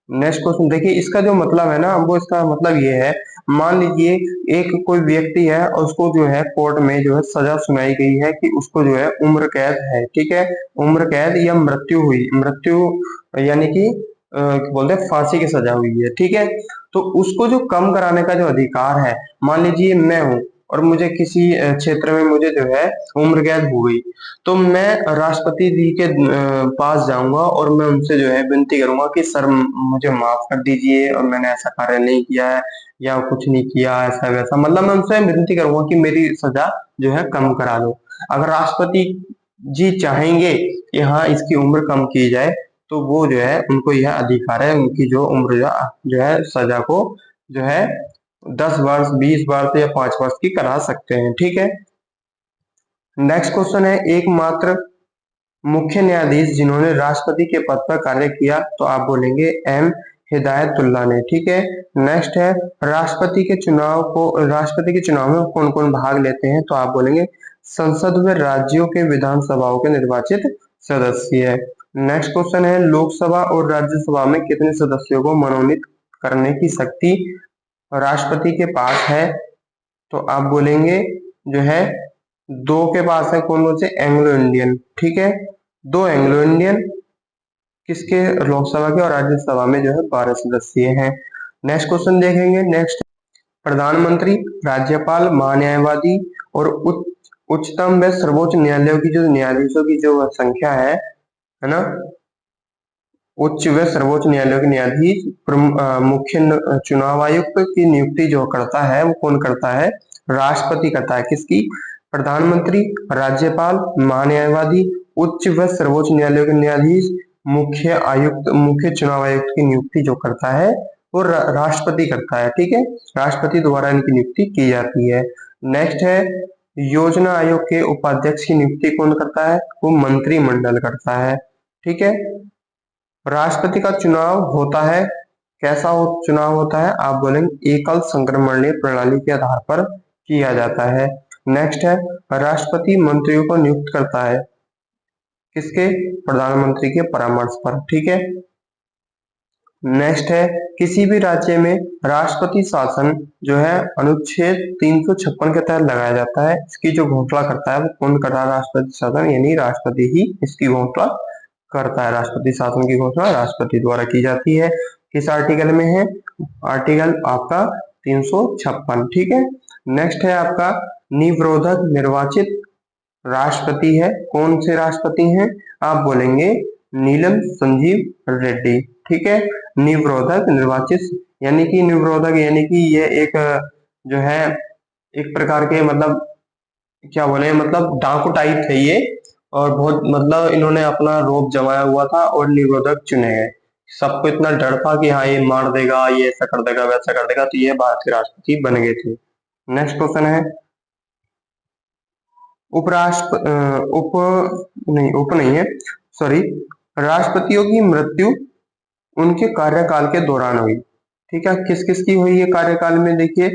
नेक्स्ट क्वेश्चन देखिए, इसका जो मतलब है ना, वो इसका मतलब ये है, मान लीजिए एक कोई व्यक्ति है और उसको जो है कोर्ट में जो है सजा सुनाई गई है कि उसको जो है उम्र कैद है, ठीक है, उम्र कैद या मृत्यु हुई, मृत्यु यानी कि बोलते हैं फांसी की सजा हुई है, ठीक है। तो उसको जो कम कराने का जो अधिकार है, मान लीजिए मैं हूं और मुझे किसी क्षेत्र में मुझे जो है उम्र कैद हो गई, तो मैं राष्ट्रपति जी के पास जाऊंगा और मैं उनसे जो है विनती करूंगा कि सर मुझे माफ कर दीजिए और मैंने ऐसा कार्य नहीं किया है या कुछ नहीं किया ऐसा वैसा, मतलब मैं उनसे विनती करूंगा कि मेरी सजा जो है कम करा दो। अगर राष्ट्रपति जी चाहेंगे कि हाँ इसकी उम्र कम की जाए, तो वो जो है उनको यह अधिकार है, उनकी जो उम्र जो है सजा को जो है 10 वर्ष 20 वर्ष या 5 वर्ष की करा सकते हैं, ठीक है। नेक्स्ट क्वेश्चन है एकमात्र मुख्य न्यायाधीश जिन्होंने राष्ट्रपति के पद पर कार्य किया, तो आप बोलेंगे एम हिदायतुल्लाह ने, ठीक है। नेक्स्ट है राष्ट्रपति के चुनाव में कौन कौन भाग लेते हैं, तो आप बोलेंगे संसद व राज्यों के विधानसभाओं के निर्वाचित सदस्य। नेक्स्ट क्वेश्चन है लोकसभा और राज्यसभा में कितने सदस्यों को मनोनीत करने की शक्ति राष्ट्रपति के पास है, तो आप बोलेंगे जो है दो के पास है, कौन कौन से, एंग्लो इंडियन, ठीक है, दो एंग्लो इंडियन किसके, लोकसभा के, और राज्यसभा में जो है 12 सदस्य हैं। नेक्स्ट क्वेश्चन देखेंगे। नेक्स्ट प्रधानमंत्री, राज्यपाल, महान्यायवादी और उच्चतम व सर्वोच्च न्यायालयों की जो न्यायाधीशों की जो संख्या है ना, उच्च व सर्वोच्च न्यायालयों के न्यायाधीश मुख्य चुनाव आयुक्त की नियुक्ति जो करता है वो कौन करता है, राष्ट्रपति करता है। किसकी, प्रधानमंत्री, राज्यपाल, महान्यायवादी, उच्च व सर्वोच्च न्यायालयों के न्यायाधीश, मुख्य चुनाव आयुक्त की नियुक्ति जो करता है वो राष्ट्रपति करता है, ठीक है, राष्ट्रपति द्वारा इनकी नियुक्ति की जाती है। नेक्स्ट है योजना आयोग के उपाध्यक्ष की नियुक्ति कौन करता है, वो मंत्रिमंडल करता है, ठीक है। राष्ट्रपति का चुनाव होता है, कैसा चुनाव होता है, आप बोलेंगे एकल संक्रमणीय प्रणाली के आधार पर किया जाता है। नेक्स्ट है राष्ट्रपति मंत्रियों को नियुक्त करता है, किसके, प्रधानमंत्री के परामर्श पर, ठीक है। नेक्स्ट है किसी भी राज्य में राष्ट्रपति शासन जो है अनुच्छेद 356 के तहत लगाया जाता है, इसकी जो घोषणा करता है वो कौन कर रहा है, राष्ट्रपति शासन, यानी राष्ट्रपति ही इसकी घोषणा करता है। राष्ट्रपति शासन की घोषणा राष्ट्रपति द्वारा की जाती है। किस आर्टिकल में है, आर्टिकल आपका 356, ठीक है। नेक्स्ट है आपका निवरोधक निर्वाचित राष्ट्रपति है, कौन से राष्ट्रपति हैं, आप बोलेंगे नीलम संजीव रेड्डी, ठीक है। निवरोधक निर्वाचित यानी कि निवरोधक यानी कि ये एक जो है एक प्रकार के मतलब क्या बोले, मतलब डाकू टाइप थे ये, और बहुत मतलब इन्होंने अपना रोब जमाया हुआ था और निरोधक चुने गए। सबको इतना डर था कि हाँ ये मार देगा, ये ऐसा कर देगा वैसा कर देगा, तो ये भारत के राष्ट्रपति बन गए थे। नेक्स्ट क्वेश्चन है उपराष्ट्र उप नहीं उप नहीं है सॉरी राष्ट्रपतियों की मृत्यु उनके कार्यकाल के दौरान हुई, ठीक है। किस किस की हुई है कार्यकाल में, देखिए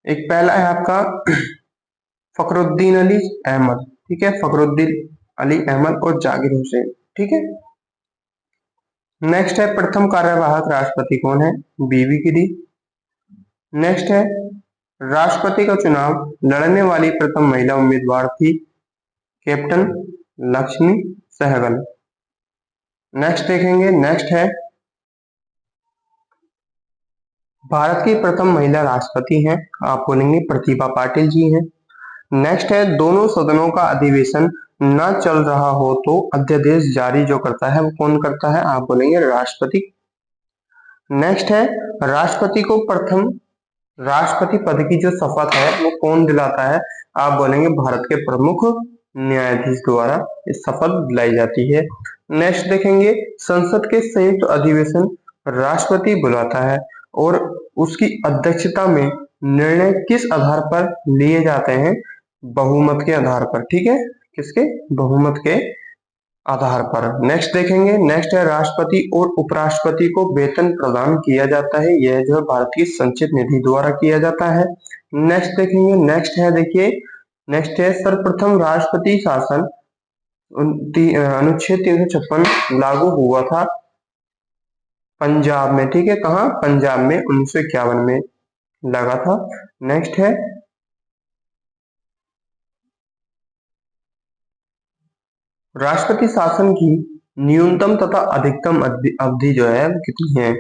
एक पहला है आपका फखरुद्दीन अली अहमद, ठीक है, फखरुद्दीन अली अहमद और जाकिर हुसैन, ठीक है। नेक्स्ट है प्रथम कार्यवाहक राष्ट्रपति कौन है, बीवी गिरी। नेक्स्ट है राष्ट्रपति का चुनाव लड़ने वाली प्रथम महिला उम्मीदवार थी कैप्टन लक्ष्मी सहगल। नेक्स्ट देखेंगे। नेक्स्ट है भारत की प्रथम महिला राष्ट्रपति हैं, आप बोलेंगे प्रतिभा पाटिल जी हैं। नेक्स्ट है दोनों सदनों का अधिवेशन न चल रहा हो तो अध्यादेश जारी जो करता है वो कौन करता है, आप बोलेंगे राष्ट्रपति। नेक्स्ट है राष्ट्रपति को प्रथम राष्ट्रपति पद की जो शपथ है वो कौन दिलाता है, आप बोलेंगे भारत के प्रमुख न्यायाधीश द्वारा इस शपथ दिलाई जाती है। नेक्स्ट देखेंगे संसद के संयुक्त अधिवेशन राष्ट्रपति बुलाता है और उसकी अध्यक्षता में निर्णय किस आधार पर लिए जाते हैं, बहुमत के आधार पर, ठीक है, किसके, बहुमत के आधार पर। नेक्स्ट देखेंगे। नेक्स्ट है राष्ट्रपति और उपराष्ट्रपति को वेतन प्रदान किया जाता है, यह जो है भारत की संचित निधि द्वारा किया जाता है। नेक्स्ट देखेंगे। नेक्स्ट है देखिए नेक्स्ट है सर्वप्रथम राष्ट्रपति शासन अनुच्छेद 356 लागू हुआ था पंजाब में, ठीक है, कहाँ, पंजाब में 1951 में। लगा था। नेक्स्ट है राष्ट्रपति शासन की न्यूनतम तथा अधिकतम अवधि जो है वो कितनी है।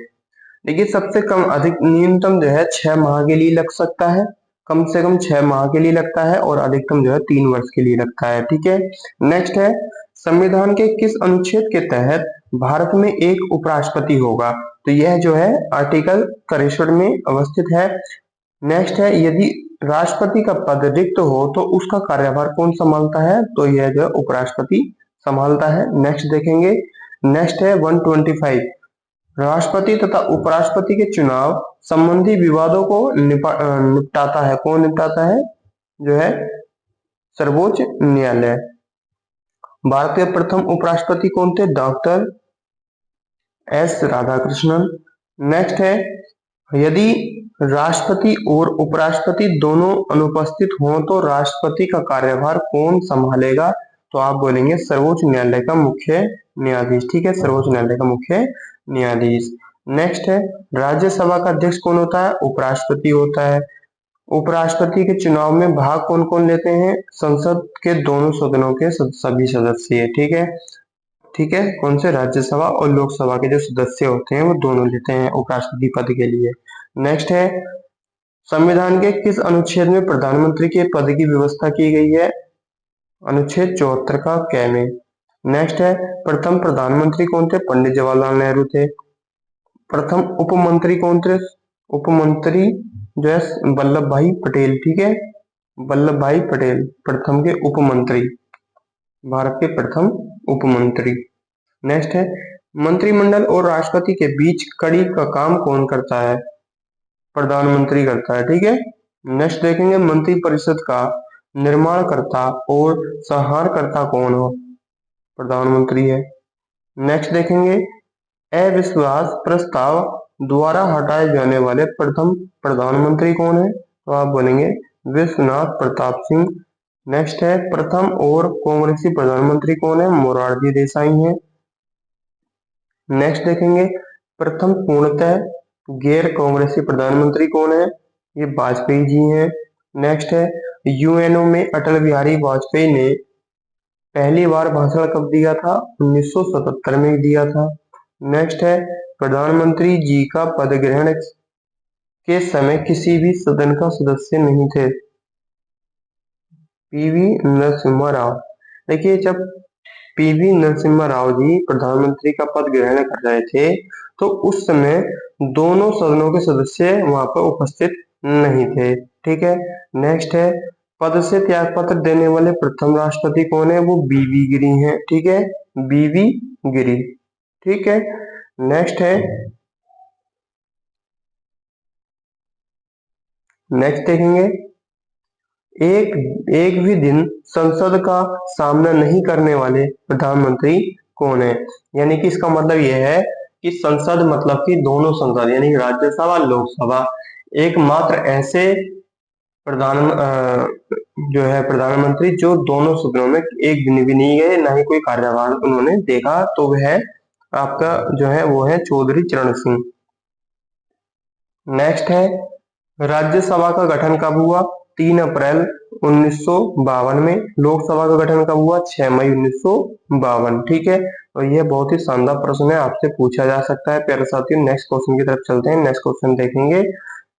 देखिए सबसे कम अधिक न्यूनतम जो है 6 माह के लिए लग सकता है, कम से कम 6 माह के लिए लगता है, और अधिकतम जो है 3 वर्ष के लिए लगता है। ठीक है। नेक्स्ट है संविधान के किस अनुच्छेद के तहत भारत में एक उपराष्ट्रपति होगा। तो यह जो है आर्टिकल 63 में अवस्थित है। नेक्स्ट है यदि राष्ट्रपति का पद रिक्त हो तो उसका कार्यभार कौन संभालता है। तो यह जो है उपराष्ट्रपति संभालता है। नेक्स्ट देखेंगे। नेक्स्ट है 125 राष्ट्रपति तथा उपराष्ट्रपति के चुनाव संबंधी विवादों को निपटाता है। कौन निपटाता है। जो है सर्वोच्च न्यायालय। भारत के प्रथम उपराष्ट्रपति कौन थे। Doctor S Radhakrishnan. नेक्स्ट है यदि राष्ट्रपति और उपराष्ट्रपति दोनों अनुपस्थित हों तो राष्ट्रपति का कार्यभार कौन संभालेगा। तो आप बोलेंगे सर्वोच्च न्यायालय का मुख्य न्यायाधीश। ठीक है, सर्वोच्च न्यायालय का मुख्य न्यायाधीश। नेक्स्ट है राज्यसभा का अध्यक्ष कौन होता है। उपराष्ट्रपति होता है। उपराष्ट्रपति के चुनाव में भाग कौन कौन लेते हैं। संसद के दोनों सदनों के सभी सदस्य। ठीक है। ठीक है, कौन से राज्यसभा और लोकसभा के जो सदस्य होते हैं वो दोनों लेते हैं उपराष्ट्रपति पद के लिए। नेक्स्ट है संविधान के किस अनुच्छेद में प्रधानमंत्री के पद की व्यवस्था की गई है। अनुच्छेद 74 का क में। नेक्स्ट है प्रथम प्रधानमंत्री कौन थे। पंडित जवाहरलाल नेहरू थे। प्रथम उप मंत्री कौन थे। उप मंत्री जो है वल्लभ भाई पटेल। ठीक है, वल्लभ भाई पटेल प्रथम के उप मंत्री, भारत के प्रथम उप मंत्री। नेक्स्ट है मंत्रिमंडल और राष्ट्रपति के बीच कड़ी का काम कौन करता है। प्रधानमंत्री करता है। ठीक है। नेक्स्ट देखेंगे मंत्री परिषद का निर्माणकर्ता और संहारकर्ता कौन हो। प्रधानमंत्री है। नेक्स्ट देखेंगे अविश्वास प्रस्ताव द्वारा हटाए जाने वाले प्रथम प्रधानमंत्री कौन है। तो आप बोलेंगे विश्वनाथ प्रताप सिंह। नेक्स्ट है प्रथम और कांग्रेसी प्रधानमंत्री कौन है। मोरारजी देसाई है। नेक्स्ट देखेंगे प्रथम पूर्णतः गैर कांग्रेसी प्रधानमंत्री कौन है। ये वाजपेयी जी हैं। नेक्स्ट है यूएनओ में अटल बिहारी वाजपेयी ने पहली बार भाषण कब दिया था। 1977 में दिया था। नेक्स्ट है प्रधानमंत्री जी का पद ग्रहण के समय किसी भी सदन का सदस्य नहीं थे। पीवी नरसिम्हा राव। देखिए जब पीवी नरसिम्हा राव जी प्रधानमंत्री का पद ग्रहण कर रहे थे तो उस समय दोनों सदनों के सदस्य वहां पर उपस्थित नहीं थे। ठीक है। नेक्स्ट है पद से त्यागपत्र देने वाले प्रथम राष्ट्रपति कौन है। वो बीवी गिरी हैं। ठीक है, बीवी गिरी। ठीक है। नेक्स्ट है नेक्स्ट देखेंगे एक भी दिन संसद का सामना नहीं करने वाले प्रधानमंत्री कौन है। यानी कि इसका मतलब यह है कि संसद मतलब कि दोनों संसद यानी राज्यसभा लोकसभा एकमात्र ऐसे जो है प्रधानमंत्री जो दोनों सदनों में एक दिन भी नहीं गए, ना ही कोई कार्यभार उन्होंने देखा, तो वह आपका जो है वो है चौधरी चरण सिंह। नेक्स्ट है राज्यसभा का गठन कब हुआ। 3 अप्रैल 1952 में। लोकसभा का गठन कब हुआ। 6 मई 1952। ठीक है, और यह बहुत ही शानदार प्रश्न है, आपसे पूछा जा सकता है। प्यारे साथियों नेक्स्ट क्वेश्चन की तरफ चलते हैं। नेक्स्ट क्वेश्चन देखेंगे।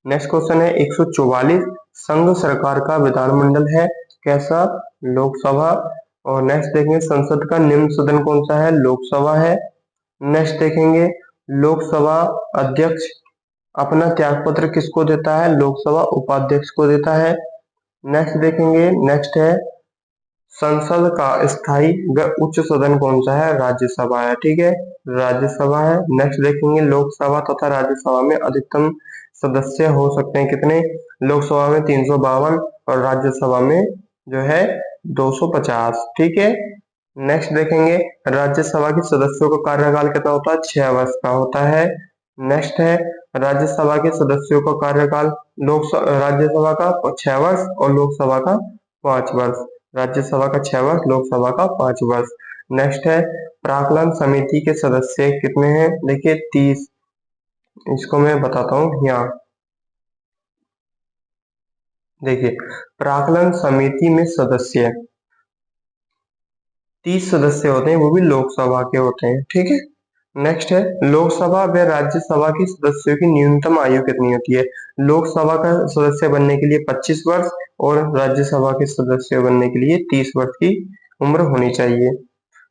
नेक्स्ट क्वेश्चन है 144 संघ सरकार का विधानमंडल है कैसा। लोकसभा। और नेक्स्ट देखेंगे संसद का निम्न सदन कौन सा है। लोकसभा है। नेक्स्ट देखेंगे लोकसभा अध्यक्ष अपना त्यागपत्र किसको देता है। लोकसभा उपाध्यक्ष को देता है। नेक्स्ट देखेंगे। नेक्स्ट है संसद का स्थायी व उच्च सदन कौन सा है। राज्यसभा है। ठीक है, राज्यसभा है। नेक्स्ट देखेंगे लोकसभा तथा राज्यसभा में अधिकतम सदस्य हो सकते हैं कितने। लोकसभा में 352 और राज्यसभा में जो है 250। ठीक है। नेक्स्ट देखेंगे राज्यसभा के सदस्यों का कार्यकाल कितना होता है। 6 वर्ष का होता है। नेक्स्ट है राज्यसभा के सदस्यों का कार्यकाल राज्यसभा का 6 वर्ष और लोकसभा का 5 वर्ष। राज्यसभा का 6 वर्ष, लोकसभा का 5 वर्ष। नेक्स्ट है प्राक्कलन समिति के सदस्य कितने हैं। देखिए 30। इसको मैं बताता हूँ यहाँ देखिए, प्राक्कलन समिति में सदस्य 30 सदस्य होते हैं, वो भी लोकसभा के होते हैं, ठीक है। नेक्स्ट है, लोकसभा व राज्यसभा की सदस्यों की न्यूनतम आयु कितनी होती है। लोकसभा का सदस्य बनने के लिए 25 वर्ष और राज्यसभा के सदस्य बनने के लिए 30 वर्ष की उम्र होनी चाहिए।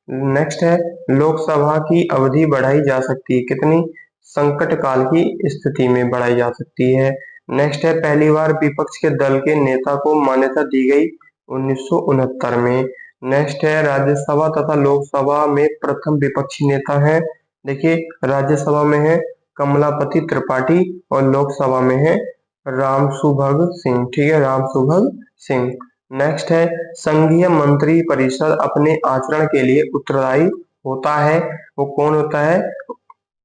नेक्स्ट है, लोकसभा की अवधि बढ़ाई जा सकती है कितनी। संकट काल की स्थिति में बढ़ाई जा सकती है। नेक्स्ट है, पहली बार विपक्ष के दल के नेता को मान्यता दी गई 1969 में। नेक्स्ट है, राज्यसभा तथा लोकसभा में प्रथम विपक्षी नेता है। देखिए, राज्यसभा में है कमलापति त्रिपाठी और लोकसभा में है रामसुभग सिंह, ठीक है, रामसुभग सिंह। नेक्स्ट है, संघीय मंत्री परिषद अपने आचरण के लिए उत्तरदायी होता है, वो कौन होता है,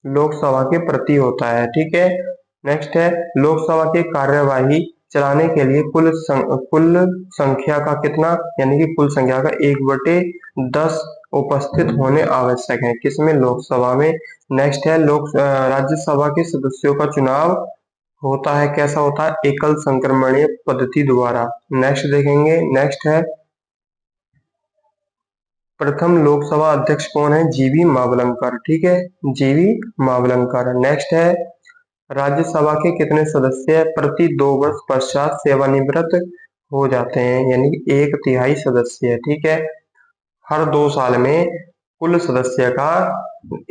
लोकसभा के प्रति होता है, ठीक है। नेक्स्ट है, लोकसभा की कार्यवाही चलाने के लिए कुल संख्या का कितना, यानी कि कुल संख्या का 1/10 उपस्थित होने आवश्यक है, किसमें, लोकसभा में। नेक्स्ट है, राज्यसभा के सदस्यों का चुनाव होता है, कैसा होता है, एकल संक्रमणीय पद्धति द्वारा। नेक्स्ट देखेंगे, नेक्स्ट है, प्रथम लोकसभा अध्यक्ष कौन है, जीवी मावलंकर, ठीक है, जीवी मावलंकर। नेक्स्ट है, राज्यसभा के कितने सदस्य प्रति 2 वर्ष पश्चात सेवानिवृत्त हो जाते हैं, यानी कि 1/3 सदस्य, ठीक है। हर 2 साल में कुल सदस्य का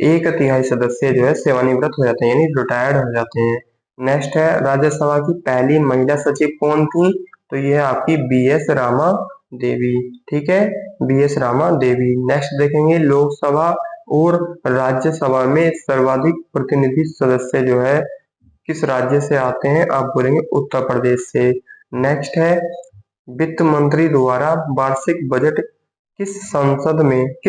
1/3 सदस्य जो है सेवानिवृत्त हो जाते हैं, यानी रिटायर्ड हो जाते हैं। नेक्स्ट है, राज्यसभा की पहली महिला सचिव कौन थी, तो ये है आपकी BS रामा देवी, ठीक है, BS रामा देवी। नेक्स्ट देखेंगे, लोकसभा और राज्यसभा में सर्वाधिक प्रतिनिधि सदस्य जो है किस राज्य से आते हैं, आप बोलेंगे उत्तर प्रदेश से। नेक्स्ट है, वित्त मंत्री द्वारा वार्षिक बजट किस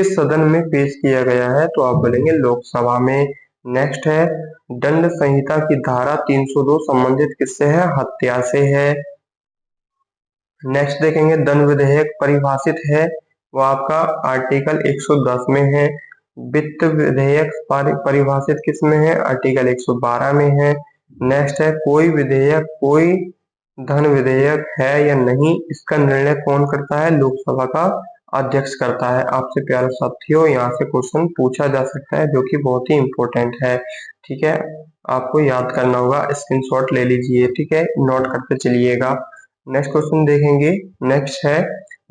सदन में पेश किया गया है, तो आप बोलेंगे लोकसभा में। नेक्स्ट है, दंड संहिता की धारा 302 संबंधित किससे है, हत्या से है। नेक्स्ट देखेंगे, दंड विधेयक परिभाषित है, वो आपका आर्टिकल 110 में है। वित्त विधेयक परिभाषित किस में है, आर्टिकल 112 में है। नेक्स्ट है, कोई धन विधेयक है या नहीं, इसका निर्णय कौन करता है, लोकसभा का अध्यक्ष करता है। आपसे प्यारे साथियों, यहाँ से क्वेश्चन पूछा जा सकता है, जो कि बहुत ही इंपॉर्टेंट है, ठीक है, आपको याद करना होगा, स्क्रीनशॉट ले लीजिए, ठीक है, नोट करते चलिएगा। नेक्स्ट क्वेश्चन देखेंगे, नेक्स्ट है,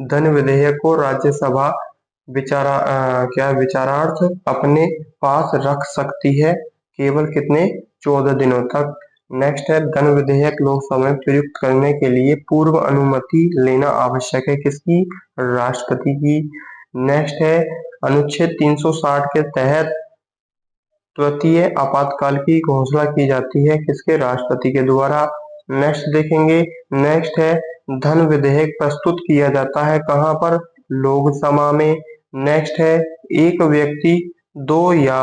धन विधेयक को राज्यसभा विचारार्थ अपने पास रख सकती है, केवल कितने, 14 दिनों तक। नेक्स्ट है, धन विधेयक लोकसभा में प्रयुक्त करने के लिए पूर्व अनुमति लेना आवश्यक है, किसकी, राष्ट्रपति की। नेक्स्ट है, अनुच्छेद 360 के तहत तृतीय आपातकाल की घोषणा की जाती है, किसके, राष्ट्रपति के द्वारा। नेक्स्ट देखेंगे, नेक्स्ट है, धन विधेयक प्रस्तुत किया जाता है कहाँ पर, लोकसभा में। नेक्स्ट है, एक व्यक्ति 2 या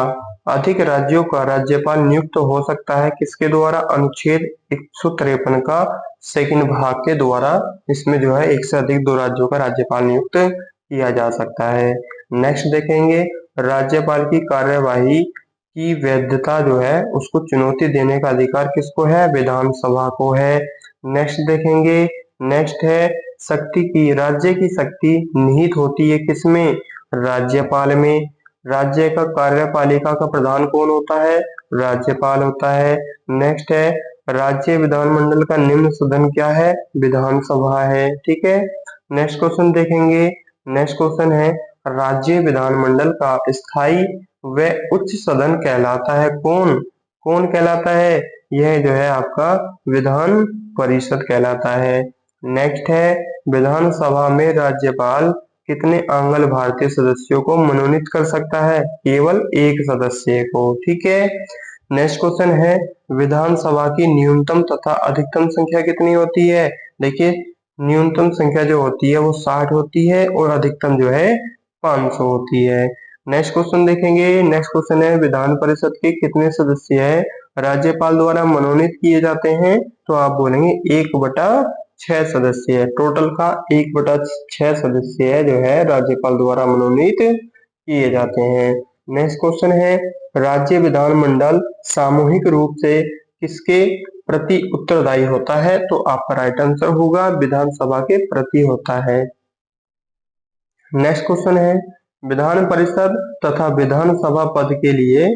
अधिक राज्यों का राज्यपाल नियुक्त हो सकता है, किसके द्वारा, अनुच्छेद 153 का सेकंड भाग के द्वारा। इसमें जो है एक से अधिक 2 राज्यों का राज्यपाल नियुक्त किया जा सकता है। नेक्स्ट देखेंगे, राज्यपाल की कार्यवाही की वैधता जो है उसको चुनौती देने का अधिकार किसको है, विधानसभा को है। नेक्स्ट देखेंगे, नेक्स्ट है, राज्य की शक्ति निहित होती है किसमें, राज्यपाल में। राज्य का कार्यपालिका का प्रधान कौन होता है, राज्यपाल होता है। नेक्स्ट है, राज्य विधानमंडल का निम्न सदन क्या है, विधानसभा है, ठीक है। नेक्स्ट क्वेश्चन देखेंगे, नेक्स्ट क्वेश्चन है, राज्य विधानमंडल का स्थायी व उच्च सदन कहलाता है कौन, कौन कहलाता है, यह जो है आपका विधान परिषद कहलाता है। नेक्स्ट है, विधानसभा में राज्यपाल कितने आंगल भारतीय सदस्यों को मनोनीत कर सकता है, केवल 1 सदस्य को, ठीक है। नेक्स्ट क्वेश्चन है, विधानसभा की न्यूनतम तथा अधिकतम संख्या कितनी होती है। देखिए, न्यूनतम संख्या जो होती है वो 60 होती है और अधिकतम जो है 500 होती है। नेक्स्ट क्वेश्चन देखेंगे, नेक्स्ट क्वेश्चन है, विधान परिषद के कितने सदस्य है राज्यपाल द्वारा मनोनीत किए जाते हैं, तो आप बोलेंगे 1/6 सदस्य है, टोटल का 1/6 सदस्य है जो है राज्यपाल द्वारा मनोनीत किए जाते हैं। नेक्स्ट क्वेश्चन है, राज्य विधानमंडल सामूहिक रूप से किसके प्रति उत्तरदायी होता है? तो आपका राइट आंसर होगा विधानसभा के प्रति होता है। नेक्स्ट क्वेश्चन है विधान परिषद तथा विधानसभा पद के लिए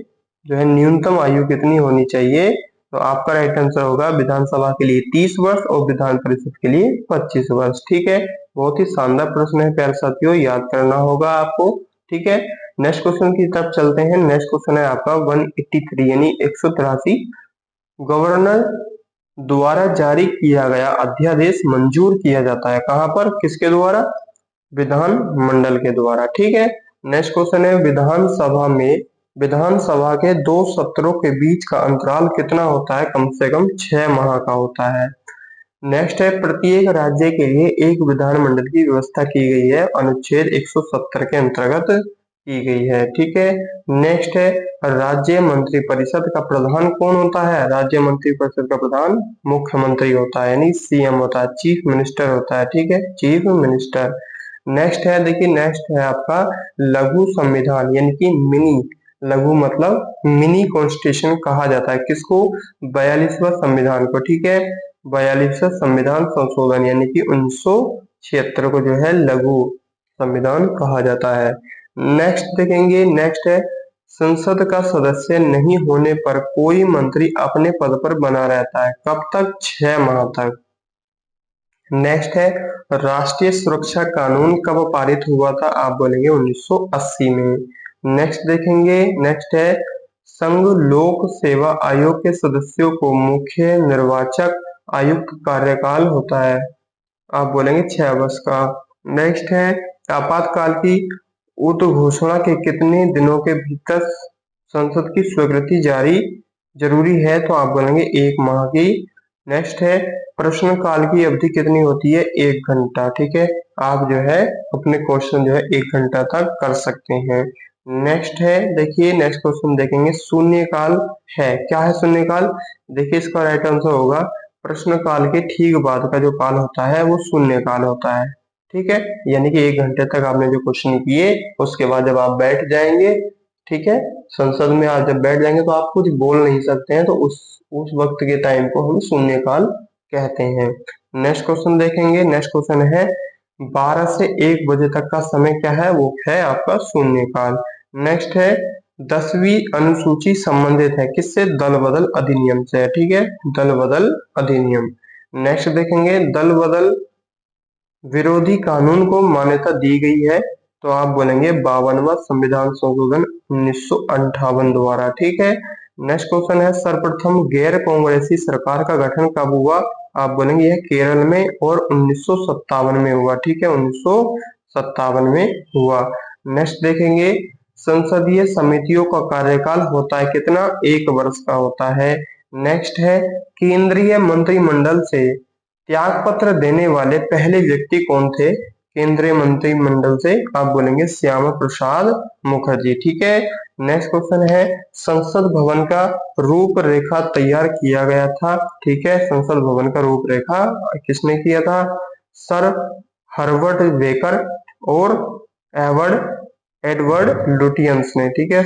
जो है न्यूनतम आयु कितनी होनी चाहिए? तो आपका राइट आंसर होगा विधानसभा के लिए 30 वर्ष और विधान परिषद के लिए 25 वर्ष। ठीक है, बहुत ही शानदार प्रश्न है प्यारे साथियों, याद करना होगा आपको। ठीक है, नेक्स्ट क्वेश्चन की तरफ चलते हैं। नेक्स्ट क्वेश्चन है आपका 183 यानी 183। गवर्नर द्वारा जारी किया गया अध्यादेश मंजूर किया जाता है कहां पर, किसके द्वारा? विधान मंडल के द्वारा। ठीक है, नेक्स्ट क्वेश्चन है विधानसभा के दो सत्रों के बीच का अंतराल कितना होता है? कम से कम 6 माह का होता है। नेक्स्ट है प्रत्येक राज्य के लिए एक विधानमंडल की व्यवस्था की गई है, अनुच्छेद 170 के अंतर्गत की गई है। ठीक है, नेक्स्ट है राज्य मंत्रिपरिषद का प्रधान कौन होता है? राज्य मंत्रिपरिषद का प्रधान मुख्यमंत्री होता है यानी सीएम होता है, चीफ मिनिस्टर होता है। ठीक है, चीफ मिनिस्टर। नेक्स्ट है, देखिए नेक्स्ट है आपका लघु संविधान यानी कि मिनी, लघु मतलब मिनी कॉन्स्टिट्यूशन कहा जाता है किसको? 42वां संविधान को। ठीक है, 42वां संविधान संशोधन यानी कि 1976 को जो है लघु संविधान कहा जाता है। नेक्स्ट देखेंगे, नेक्स्ट है संसद का सदस्य नहीं होने पर कोई मंत्री अपने पद पर बना रहता है, कब तक? 6 माह तक। नेक्स्ट है राष्ट्रीय सुरक्षा कानून कब पारित हुआ था? आप बोलेंगे 1980 में। नेक्स्ट देखेंगे, नेक्स्ट है संघ लोक सेवा आयोग के सदस्यों को मुख्य निर्वाचक आयुक्त कार्यकाल होता है, आप बोलेंगे 6 वर्ष का। नेक्स्ट है आपातकाल की उद्घोषणा के कितने दिनों के भीतर संसद की स्वीकृति जारी जरूरी है? तो आप बोलेंगे 1 माह की। नेक्स्ट है प्रश्नकाल की अवधि कितनी होती है? 1 घंटा। ठीक है, आप जो है अपने क्वेश्चन जो है 1 घंटा तक कर सकते हैं। नेक्स्ट है, देखिए नेक्स्ट क्वेश्चन देखेंगे शून्यकाल है, क्या है शून्यकाल? देखिए इसका राइट आंसर होगा प्रश्नकाल के ठीक बाद का जो काल होता है वो शून्यकाल होता है। ठीक है, यानी कि 1 घंटे तक आपने जो क्वेश्चन किए उसके बाद जब आप बैठ जाएंगे, ठीक है, संसद में आप जब बैठ जाएंगे तो आप कुछ बोल नहीं सकते हैं, तो उस वक्त के टाइम को हम शून्यकाल कहते हैं। नेक्स्ट क्वेश्चन देखेंगे, नेक्स्ट क्वेश्चन है 12 से 1 बजे तक का समय क्या है? वो है आपका शून्यकाल। नेक्स्ट है 10वीं अनुसूची संबंधित है किससे? दल बदल अधिनियम से। ठीक है, दल बदल अधिनियम। नेक्स्ट देखेंगे दल बदल विरोधी कानून को मान्यता दी गई है, तो आप बोलेंगे 52वां संविधान संशोधन 1958 द्वारा। ठीक है, नेक्स्ट क्वेश्चन है सर्वप्रथम गैर कांग्रेसी सरकार का गठन कब हुआ? आप बोलेंगे यह केरल में और 1957 में हुआ। ठीक है, 1957 में हुआ। नेक्स्ट देखेंगे संसदीय समितियों का कार्यकाल होता है कितना? 1 वर्ष का होता है। नेक्स्ट है केंद्रीय मंत्रिमंडल से त्याग पत्र देने वाले पहले व्यक्ति कौन थे? केंद्रीय मंत्रिमंडल से आप बोलेंगे श्यामा प्रसाद मुखर्जी। ठीक है, नेक्स्ट क्वेश्चन है संसद भवन का रूपरेखा तैयार किया गया था। ठीक है, संसद भवन का रूपरेखा किसने किया था? सर हर्बर्ट बेकर और एडवर्ड लुटियंस ने। ठीक है,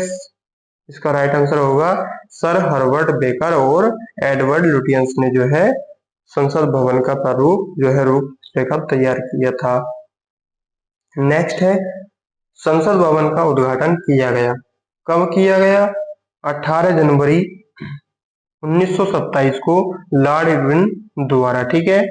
इसका राइट आंसर होगा सर हर्बर्ट बेकर और एडवर्ड लुटियंस ने जो है संसद भवन का प्रारूप जो है रूपरेखा तैयार किया था। नेक्स्ट है संसद भवन का उद्घाटन किया गया, कब किया गया? 18 जनवरी 1927 को लॉर्ड इरविन द्वारा। ठीक है,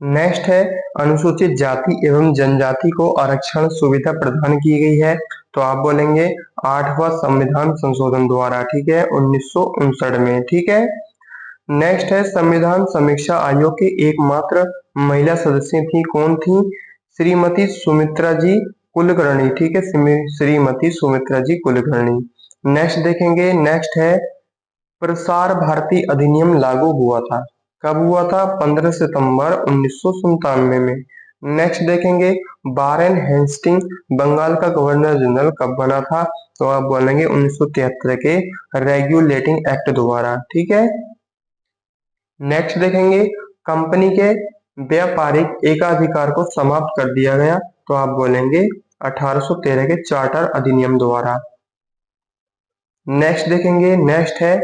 नेक्स्ट है अनुसूचित जाति एवं जनजाति को आरक्षण सुविधा प्रदान की गई है, तो आप बोलेंगे 8वां संविधान संशोधन द्वारा। ठीक है, 1959 में। ठीक है, नेक्स्ट है संविधान समीक्षा आयोग के एकमात्र महिला सदस्य थी, कौन थी? श्रीमती सुमित्रा जी कुलकर्णी। ठीक है, श्रीमती सुमित्रा जी कुलकर्णी। नेक्स्ट देखेंगे, नेक्स्ट है प्रसार भारती अधिनियम लागू हुआ था, कब हुआ था? 15 सितंबर 1997 में। नेक्स्ट देखेंगे वारेन हेस्टिंग बंगाल का गवर्नर जनरल कब बना था? तो आप बोलेंगे 1973 के रेगुलेटिंग एक्ट द्वारा। ठीक है, नेक्स्ट देखेंगे कंपनी के व्यापारिक एकाधिकार को समाप्त कर दिया गया, तो आप बोलेंगे 1813 के चार्टर अधिनियम द्वारा। नेक्स्ट देखेंगे, नेक्स्ट है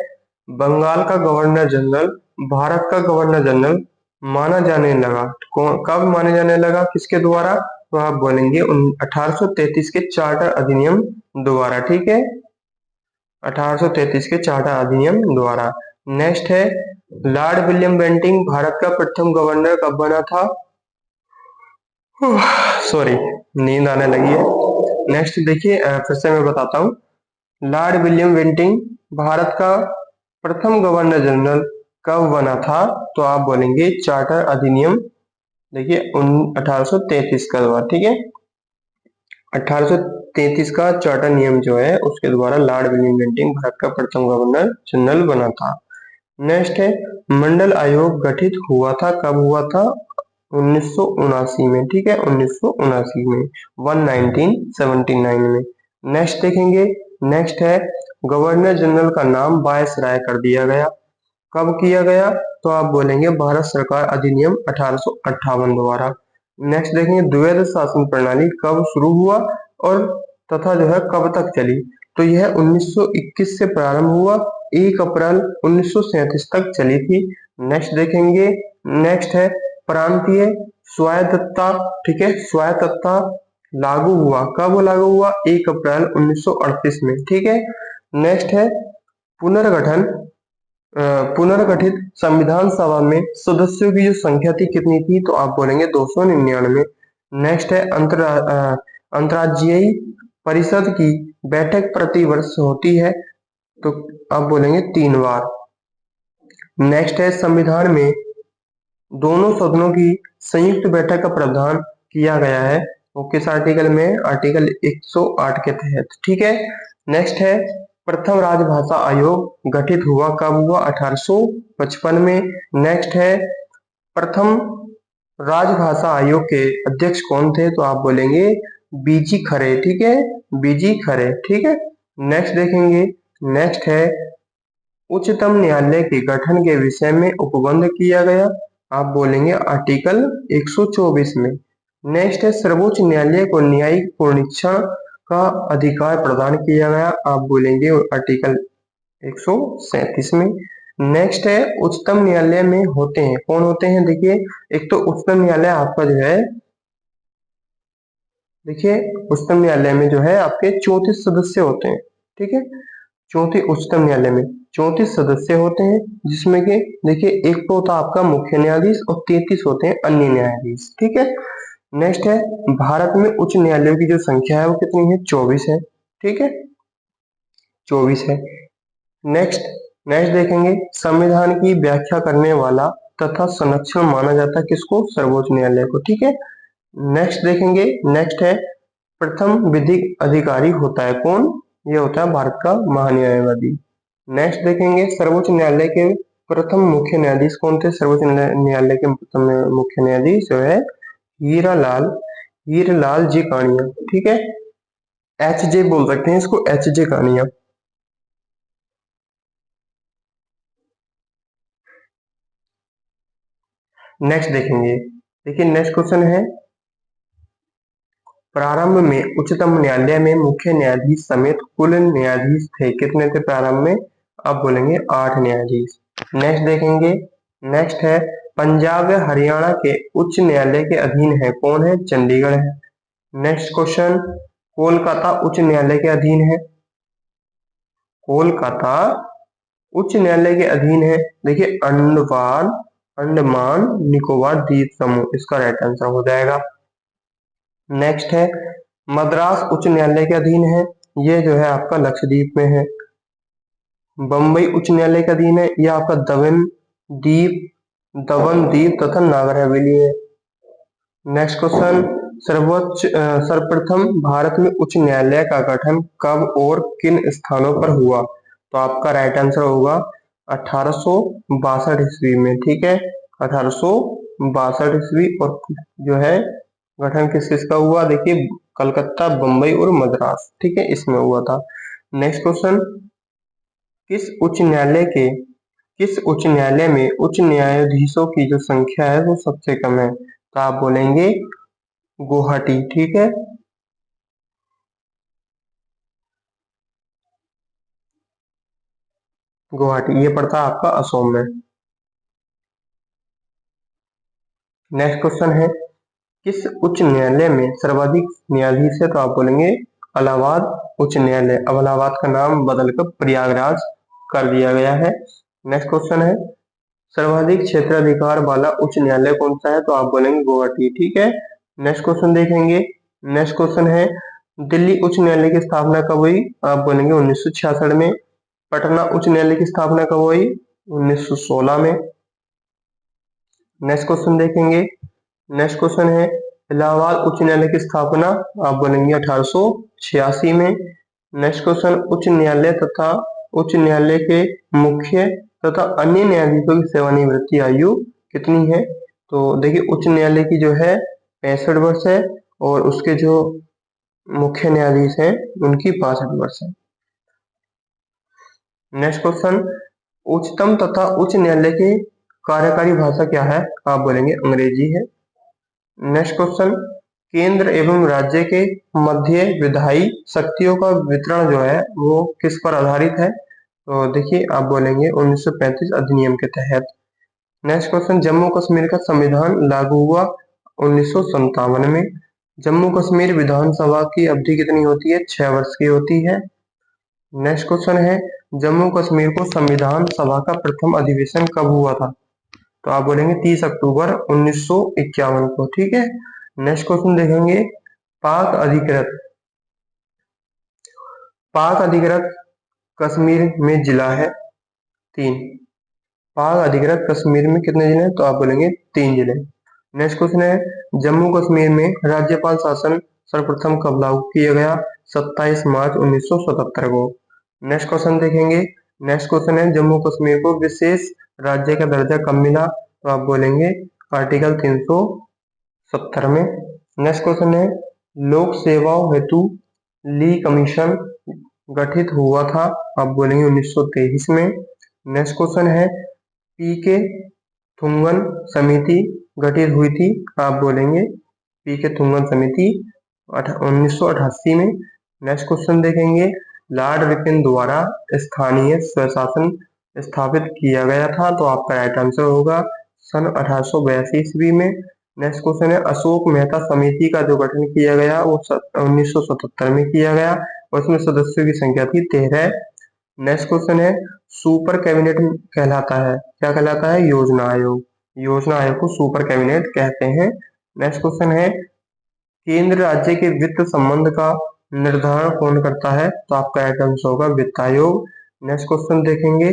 बंगाल का गवर्नर जनरल भारत का गवर्नर जनरल माना जाने लगा। कब माने जाने लगा, किसके द्वारा? तो आप बोलेंगे 1833 के चार्टर अधिनियम द्वारा। ठीक है, 1833 के चार्टर अधिनियम द्वारा। नेक्स्ट है लॉर्ड विलियम बेंटिंक भारत का प्रथम गवर्नर कब बना था? सॉरी, नींद आने लगी है। नेक्स्ट देखिए, फिर से मैं बताता हूँ। लॉर्ड विलियम बेंटिंक भारत का प्रथम गवर्नर जनरल कब बना था? तो आप बोलेंगे चार्टर अधिनियम, देखिए 1833 का द्वारा। ठीक है, 1833 का चार्टर नियम जो है उसके द्वारा लॉर्ड विलियम बेंटिंक भारत का प्रथम गवर्नर जनरल बना था। नेक्स्ट है मंडल आयोग गठित हुआ था, कब हुआ था? 1979 में। ठीक है, 1979 में, 1979 में। नेक्स्ट देखेंगे, नेक्स्ट है गवर्नर जनरल का नाम वायसराय कर दिया गया, कब किया गया? तो आप बोलेंगे भारत सरकार अधिनियम 1858 द्वारा। नेक्स्ट देखेंगे द्वैध शासन प्रणाली कब शुरू हुआ और तथा जो है कब तक चली? तो यह 1921 से प्रारंभ हुआ, 1 अप्रैल 1937 तक चली थी। नेक्स्ट देखेंगे, नेक्स्ट है प्रांतीय स्वायत्तता। ठीक है, स्वायत्तता लागू हुआ, कब लागू हुआ? 1 अप्रैल 1938 में। ठीक है, नेक्स्ट है पुनर्गठन पुनर्गठित संविधान सभा में सदस्यों की जो संख्या थी कितनी थी? तो आप बोलेंगे 299। नेक्स्ट है अंतर्राज्यीय परिषद की बैठक प्रति वर्ष होती है, तो आप बोलेंगे 3 बार। नेक्स्ट है संविधान में दोनों सदनों की संयुक्त बैठक का प्रावधान किया गया है, वो किस आर्टिकल में? आर्टिकल 108 के तहत। ठीक है, नेक्स्ट है प्रथम राजभाषा आयोग गठित हुआ, कब हुआ? 1855 में। नेक्स्ट है प्रथम राजभाषा आयोग के अध्यक्ष कौन थे? तो आप बोलेंगे बीजी खरे। ठीक है, बीजी खरे। ठीक है, नेक्स्ट देखेंगे, नेक्स्ट है उच्चतम न्यायालय के गठन के विषय में उपबंध किया गया, आप बोलेंगे आर्टिकल 124 में। नेक्स्ट है सर्वोच्च न्यायालय को न्यायिक पुनरीक्षण का अधिकार प्रदान किया गया, आप बोलेंगे आर्टिकल 137 में। नेक्स्ट है उच्चतम न्यायालय में होते हैं, कौन होते हैं? देखिए, एक तो उच्चतम न्यायालय आपका जो है, देखिए उच्चतम न्यायालय में जो है आपके 34 सदस्य होते हैं। ठीक है, चौथी उच्चतम न्यायालय में 34 सदस्य होते हैं, जिसमें कि देखिए एक तो होता है आपका मुख्य न्यायाधीश और 33 होते हैं अन्य न्यायाधीश। ठीक है, नेक्स्ट है भारत में उच्च न्यायालयों की जो संख्या है वो कितनी है? 24 है। ठीक है, 24 है। नेक्स्ट नेक्स्ट देखेंगे संविधान की व्याख्या करने वाला तथा संरक्षण माना जाता है किसको? सर्वोच्च न्यायालय को। ठीक है, नेक्स्ट देखेंगे, नेक्स्ट है प्रथम विधिक अधिकारी होता है कौन? ये होता है भारत का महान्यायवादी। नेक्स्ट देखेंगे सर्वोच्च न्यायालय के प्रथम मुख्य न्यायाधीश कौन थे? सर्वोच्च न्यायालय के प्रथम मुख्य न्यायाधीश जो है हीरालाल जी कानिया। ठीक है, एच जे बोल सकते हैं इसको, एच जे कानिया। नेक्स्ट देखेंगे, देखिए नेक्स्ट क्वेश्चन है प्रारंभ में उच्चतम न्यायालय में मुख्य न्यायाधीश समेत कुल न्यायाधीश थे, कितने थे प्रारंभ में? आप बोलेंगे 8 न्यायाधीश। नेक्स्ट देखेंगे, नेक्स्ट है पंजाब व हरियाणा के उच्च न्यायालय के अधीन है, कौन है? चंडीगढ़ है। नेक्स्ट क्वेश्चन कोलकाता उच्च न्यायालय के अधीन है, कोलकाता उच्च न्यायालय के अधीन है। देखिए अंडमान निकोबार द्वीप समूह इसका राइट आंसर हो जाएगा। नेक्स्ट है मद्रास उच्च न्यायालय के अधीन है, ये जो है आपका लक्षद्वीप में है। बम्बई उच्च न्यायालय के अधीन है, यह आपका दमन द्वीप तथा नागर हवेली है। नेक्स्ट क्वेश्चन सर्वप्रथम भारत में उच्च न्यायालय का गठन कब और किन स्थानों पर हुआ? तो आपका राइट आंसर होगा 1862 ईस्वी में। ठीक है, 1862 ईस्वी। और जो है गठन किस किसका हुआ? देखिए कलकत्ता, बम्बई और मद्रास। ठीक है, इसमें हुआ था। नेक्स्ट क्वेश्चन किस उच्च न्यायालय में उच्च न्यायाधीशों की जो संख्या है वो सबसे कम है? तो आप बोलेंगे गुवाहाटी। ठीक है, गुवाहाटी, ये पड़ता है आपका असम में। नेक्स्ट क्वेश्चन है, किस उच्च न्यायालय में सर्वाधिक न्यायाधीश है? तो आप बोलेंगे इलाहाबाद उच्च न्यायालय। अब इलाहाबाद का नाम बदलकर प्रयागराज कर दिया गया है। नेक्स्ट क्वेश्चन है, सर्वाधिक क्षेत्राधिकार वाला उच्च न्यायालय कौन सा है? तो आप बोलेंगे गुवाहाटी। ठीक है, नेक्स्ट क्वेश्चन देखेंगे। नेक्स्ट क्वेश्चन है, दिल्ली उच्च न्यायालय की स्थापना कब हुई? आप बोलेंगे 1966 में। पटना उच्च न्यायालय की स्थापना कब हुई? 1916 में। नेक्स्ट क्वेश्चन देखेंगे। नेक्स्ट क्वेश्चन है, इलाहाबाद उच्च न्यायालय की स्थापना? आप बोलेंगे 1886 में। नेक्स्ट क्वेश्चन, उच्च न्यायालय तथा उच्च न्यायालय के मुख्य तथा अन्य न्यायाधीशों की सेवानिवृत्ति आयु कितनी है? तो देखिए, उच्च न्यायालय की जो है 65 वर्ष है और उसके जो मुख्य न्यायाधीश हैं उनकी 65 वर्ष है। नेक्स्ट क्वेश्चन, उच्चतम तथा उच्च न्यायालय की कार्यकारी भाषा क्या है? आप बोलेंगे अंग्रेजी है। नेक्स्ट क्वेश्चन, केंद्र एवं राज्य के मध्य विधायी शक्तियों का वितरण जो है वो किस पर आधारित है? तो देखिए, आप बोलेंगे 1935 अधिनियम के तहत। नेक्स्ट क्वेश्चन, जम्मू कश्मीर का संविधान लागू हुआ 1957 में। जम्मू कश्मीर विधानसभा की अवधि कितनी होती है? 6 वर्ष की होती है। नेक्स्ट क्वेश्चन है, जम्मू कश्मीर को संविधान सभा का प्रथम अधिवेशन कब हुआ था? तो आप बोलेंगे 30 अक्टूबर 1951 को। ठीक है, नेक्स्ट क्वेश्चन देखेंगे। पाक अधिकृत पाक अधिकृत कश्मीर में जिला है 3। पाक अधिकृत कश्मीर में कितने जिले हैं? तो आप बोलेंगे 3 जिले। नेक्स्ट क्वेश्चन है, जम्मू कश्मीर में राज्यपाल शासन सर्वप्रथम कब लागू किया गया? 27 मार्च 1977 को। नेक्स्ट क्वेश्चन देखेंगे। नेक्स्ट क्वेश्चन है, जम्मू कश्मीर को विशेष राज्य का दर्जा कब मिला? तो आप बोलेंगे आर्टिकल 370 में। नेक्स्ट क्वेश्चन है, लोक सेवाओं हेतु ली कमीशन गठित हुआ था? आप बोलेंगे 1923 में। नेक्स्ट क्वेश्चन है, पीके थुंगन समिति गठित हुई थी? आप बोलेंगे पीके थुंगन समिति 1988 में। नेक्स्ट क्वेश्चन देखेंगे, लॉर्ड रिपन द्वारा स्थानीय स्वशासन स्थापित किया गया था? तो आपका राइट आंसर होगा सन 1882 ईस्वी में। नेक्स्ट क्वेश्चन है, अशोक मेहता समिति का जो गठन किया गया वो 1977 में किया गया और उसमें सदस्यों की संख्या थी 13। नेक्स्ट क्वेश्चन है, सुपर कैबिनेट कहलाता है, क्या कहलाता है? योजना आयोग। योजना आयोग को सुपर कैबिनेट कहते हैं। नेक्स्ट क्वेश्चन है, केंद्र राज्य के वित्त संबंध का निर्धारण कौन करता है? तो आपका राइट आंसर होगा वित्त आयोग। नेक्स्ट क्वेश्चन देखेंगे,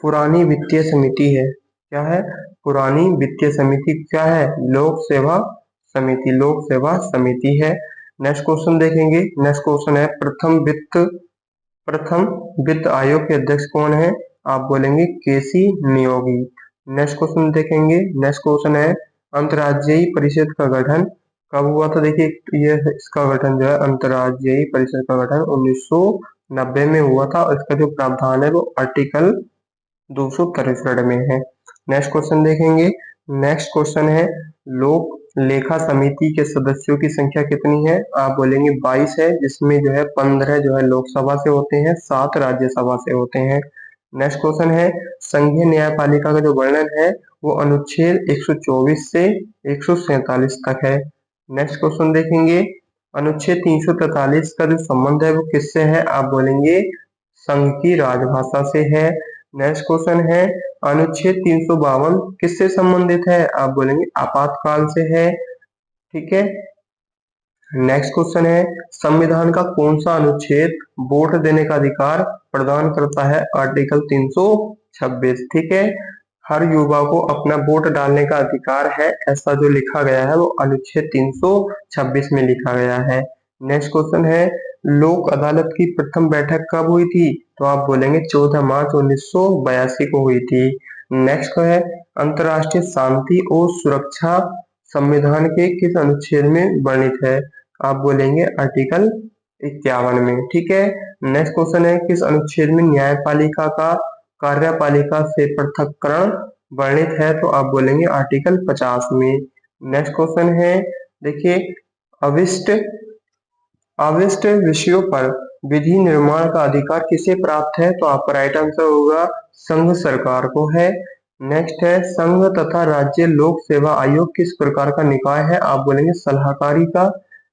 पुरानी वित्तीय समिति है, क्या है? पुरानी वित्तीय समिति क्या है? लोक सेवा समिति, लोक सेवा समिति है। नेक्स्ट क्वेश्चन देखेंगे। नेक्स्ट क्वेश्चन है, प्रथम वित्त आयोग के अध्यक्ष कौन है? आप बोलेंगे केसी नियोगी। नेक्स्ट क्वेश्चन देखेंगे। नेक्स्ट क्वेश्चन है, अंतर्राज्यीय परिषद का गठन कब हुआ था? देखिए, ये इसका गठन जो है अंतर्राज्यीय परिषद का गठन 1990 में हुआ था और इसका जो प्रावधान है वो आर्टिकल 263 में है। नेक्स्ट क्वेश्चन देखेंगे। नेक्स्ट क्वेश्चन है, लोक लेखा समिति के सदस्यों की संख्या कितनी है? आप बोलेंगे 22 है, जिसमें जो है 15 जो है लोकसभा से होते हैं, 7 राज्यसभा से होते हैं। नेक्स्ट क्वेश्चन है, संघीय न्यायपालिका का जो वर्णन है वो अनुच्छेद 124 से 147 तक है। नेक्स्ट क्वेश्चन देखेंगे, अनुच्छेद 343 का जो संबंध है वो किससे है? आप बोलेंगे संघ की राजभाषा से है। नेक्स्ट क्वेश्चन है, अनुच्छेद 352 किससे संबंधित है? आप बोलेंगे आपातकाल से है। ठीक है, नेक्स्ट क्वेश्चन है, संविधान का कौन सा अनुच्छेद वोट देने का अधिकार प्रदान करता है? आर्टिकल 326। ठीक है, हर युवा को अपना वोट डालने का अधिकार है, ऐसा जो लिखा गया है वो अनुच्छेद 326 में लिखा गया है। नेक्स्ट क्वेश्चन है, लोक अदालत की प्रथम बैठक कब हुई थी? तो आप बोलेंगे 14 मार्च 1982 को हुई थी। नेक्स्ट है, अंतर्राष्ट्रीय शांति और सुरक्षा संविधान के किस अनुच्छेद में वर्णित है? आप बोलेंगे आर्टिकल 51 में। ठीक है, नेक्स्ट क्वेश्चन है, किस अनुच्छेद में न्यायपालिका का कार्यपालिका से पृथक्करण वर्णित है? तो आप बोलेंगे आर्टिकल 50 में। नेक्स्ट क्वेश्चन है, देखिए, अविष्ट अविष्ट विषयों पर विधि निर्माण का अधिकार किसे प्राप्त है? तो आपका राइट आंसर होगा संघ सरकार को है। नेक्स्ट है संघ तथा राज्य लोक सेवा आयोग किस प्रकार का निकाय है? आप बोलेंगे सलाहकारी का।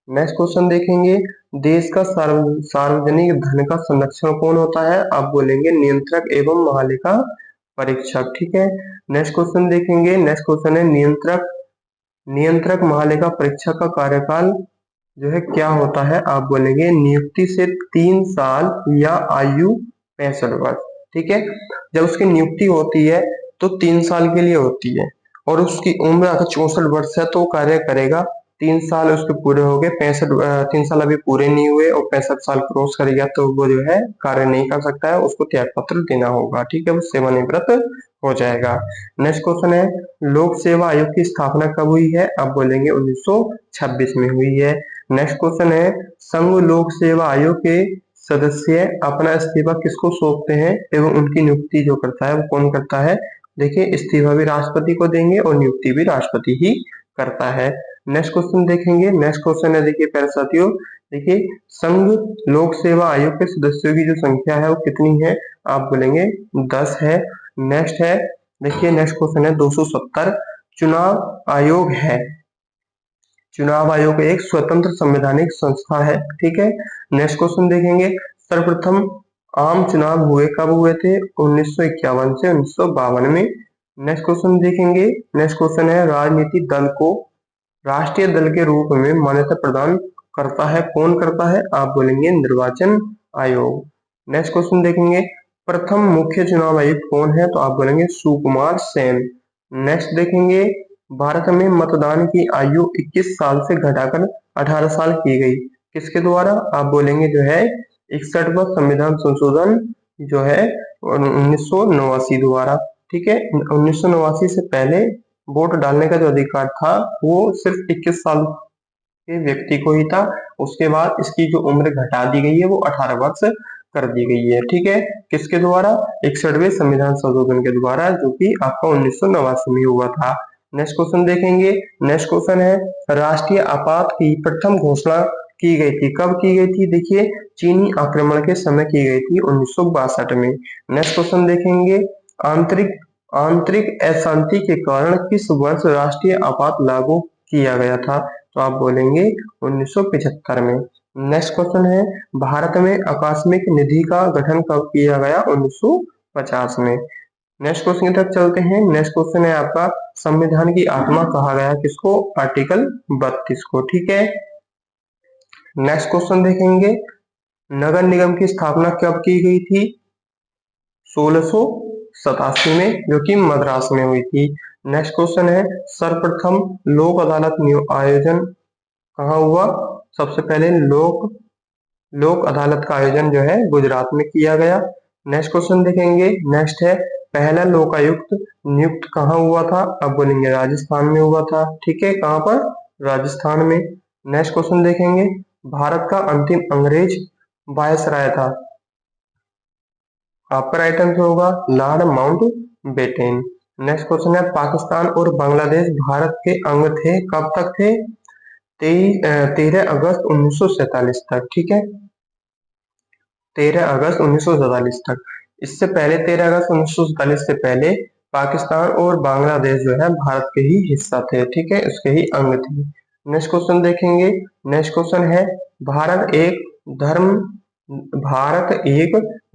नेक्स्ट क्वेश्चन देखेंगे, देश का सार्वजनिक धन का संरक्षण कौन होता है? आप बोलेंगे नियंत्रक एवं महालेखा परीक्षक। ठीक है, नेक्स्ट क्वेश्चन देखेंगे। नेक्स्ट क्वेश्चन है नियंत्रक महालेखा परीक्षक का कार्यकाल जो है क्या होता है? आप बोलेंगे नियुक्ति से 3 साल या आयु 65 वर्ष। ठीक है, जब उसकी नियुक्ति होती है तो 3 साल के लिए होती है और उसकी उम्र अगर 64 वर्ष है तो कार्य करेगा। 3 साल उसके पूरे हो गए, 3 साल अभी पूरे नहीं हुए और 65 साल क्रॉस कर गया तो वो जो है कार्य नहीं कर सकता है, उसको त्याग पत्र देना होगा। ठीक है, वो सेवानिवृत्त हो जाएगा। नेक्स्ट क्वेश्चन है लोक सेवा आयोग की स्थापना कब हुई है? आप बोलेंगे 1926 में हुई है। नेक्स्ट क्वेश्चन है संघ लोक सेवा आयोग के सदस्य अपना इस्तीफा किसको सौंपते हैं एवं उनकी नियुक्ति जो करता है वो कौन करता है? देखिए, इस्तीफा भी राष्ट्रपति को देंगे और नियुक्ति भी राष्ट्रपति ही करता है। नेक्स्ट क्वेश्चन देखेंगे। नेक्स्ट क्वेश्चन है देखिए प्यारे साथियों, देखिए संघ लोक सेवा आयोग के सदस्यों की जो संख्या है वो कितनी है? आप बोलेंगे 10 है। नेक्स्ट है देखिए, नेक्स्ट क्वेश्चन है 270 चुनाव आयोग है। चुनाव आयोग एक स्वतंत्र संवैधानिक संस्था है। ठीक है, नेक्स्ट क्वेश्चन देखेंगे, सर्वप्रथम आम चुनाव हुए कब हुए थे? 1951 से 1952 में। नेक्स्ट क्वेश्चन देखेंगे। नेक्स्ट क्वेश्चन है राजनीतिक दल को राष्ट्रीय दल के रूप में मान्यता प्रदान करता है, कौन करता है? आप बोलेंगे निर्वाचन आयोग। नेक्स्ट क्वेश्चन देखेंगे, प्रथम मुख्य चुनाव आयुक्त कौन है? तो आप बोलेंगे सुकुमार सेन। नेक्स्ट देखेंगे, भारत में मतदान की आयु 21 साल से घटाकर 18 साल की गई, किसके द्वारा? आप बोलेंगे जो है 61वां संविधान संशोधन जो है 1989 द्वारा। ठीक है, 1989 से पहले वोट डालने का जो अधिकार था वो सिर्फ 21 साल के व्यक्ति को ही था। उसके बाद इसकी जो उम्र घटा दी गई है वो 18 वर्ष कर दी गई है। ठीक है, किसके द्वारा? 61वें संविधान संशोधन के द्वारा, जो कि आपका 1989 में हुआ था। नेक्स्ट क्वेश्चन देखेंगे। नेक्स्ट क्वेश्चन है राष्ट्रीय आपात की प्रथम घोषणा की गई थी, कब की गई थी? देखिए, चीनी आक्रमण के समय की गई थी 1962 में। नेक्स्ट क्वेश्चन देखेंगे, आंतरिक आंतरिक अशांति के कारण किस वर्ष राष्ट्रीय आपात लागू किया गया था? तो आप बोलेंगे 1975 में। नेक्स्ट क्वेश्चन है भारत में आकस्मिक निधि का गठन कब किया गया? 1950 में। नेक्स्ट क्वेश्चन की तरफ चलते हैं। नेक्स्ट क्वेश्चन है आपका संविधान की आत्मा कहा गया किसको? आर्टिकल 32 को। ठीक है, नेक्स्ट क्वेश्चन देखेंगे, नगर निगम की स्थापना कब की गई थी? 1687 में, जो कि मद्रास में हुई थी। नेक्स्ट क्वेश्चन है सर्वप्रथम लोक अदालत आयोजन कहाँ हुआ? सबसे पहले लोक अदालत का आयोजन जो है गुजरात में किया गया। नेक्स्ट क्वेश्चन देखेंगे। नेक्स्ट है पहला लोकायुक्त नियुक्त कहाँ हुआ था? अब बोलेंगे राजस्थान में हुआ था। ठीक है, कहाँ पर? राजस्थान में। नेक्स्ट क्वेश्चन देखेंगे, भारत का अंतिम अंग्रेज वायसराय था। आपका राइट आंसर होगा लॉर्ड माउंटबेटन। नेक्स्ट क्वेश्चन है पाकिस्तान और बांग्लादेश भारत के अंग थे, कब तक थे? 13 अगस्त 1947 तक। ठीक है, 13 अगस्त 1947 तक। इससे पहले 13 अगस्त 1947 से पहले पाकिस्तान और बांग्लादेश जो है भारत के ही हिस्सा थे। ठीक है, उसके ही अंग थे। नेक्स्ट क्वेश्चन देखेंगे। नेक्स्ट क्वेश्चन है भारत एक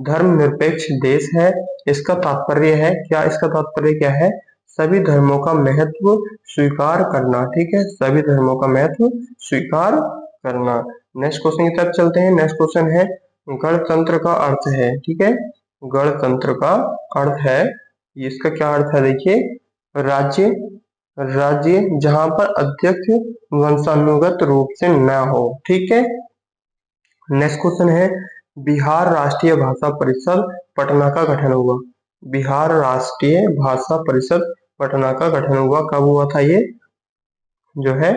धर्मनिरपेक्ष देश है, इसका तात्पर्य है क्या? इसका तात्पर्य क्या है? सभी धर्मों का महत्व स्वीकार करना। ठीक है, सभी धर्मों का महत्व स्वीकार करना। नेक्स्ट क्वेश्चन की तरफ चलते हैं। नेक्स्ट क्वेश्चन है गणतंत्र का अर्थ है। ठीक है, गणतंत्र का अर्थ है, इसका क्या अर्थ है? देखिए, राज्य राज्य जहां पर अध्यक्ष वंशानुगत रूप से न हो। ठीक है, नेक्स्ट क्वेश्चन है बिहार राष्ट्रीय भाषा परिषद पटना का गठन हुआ। बिहार राष्ट्रीय भाषा परिषद पटना का गठन हुआ, कब हुआ था? ये जो है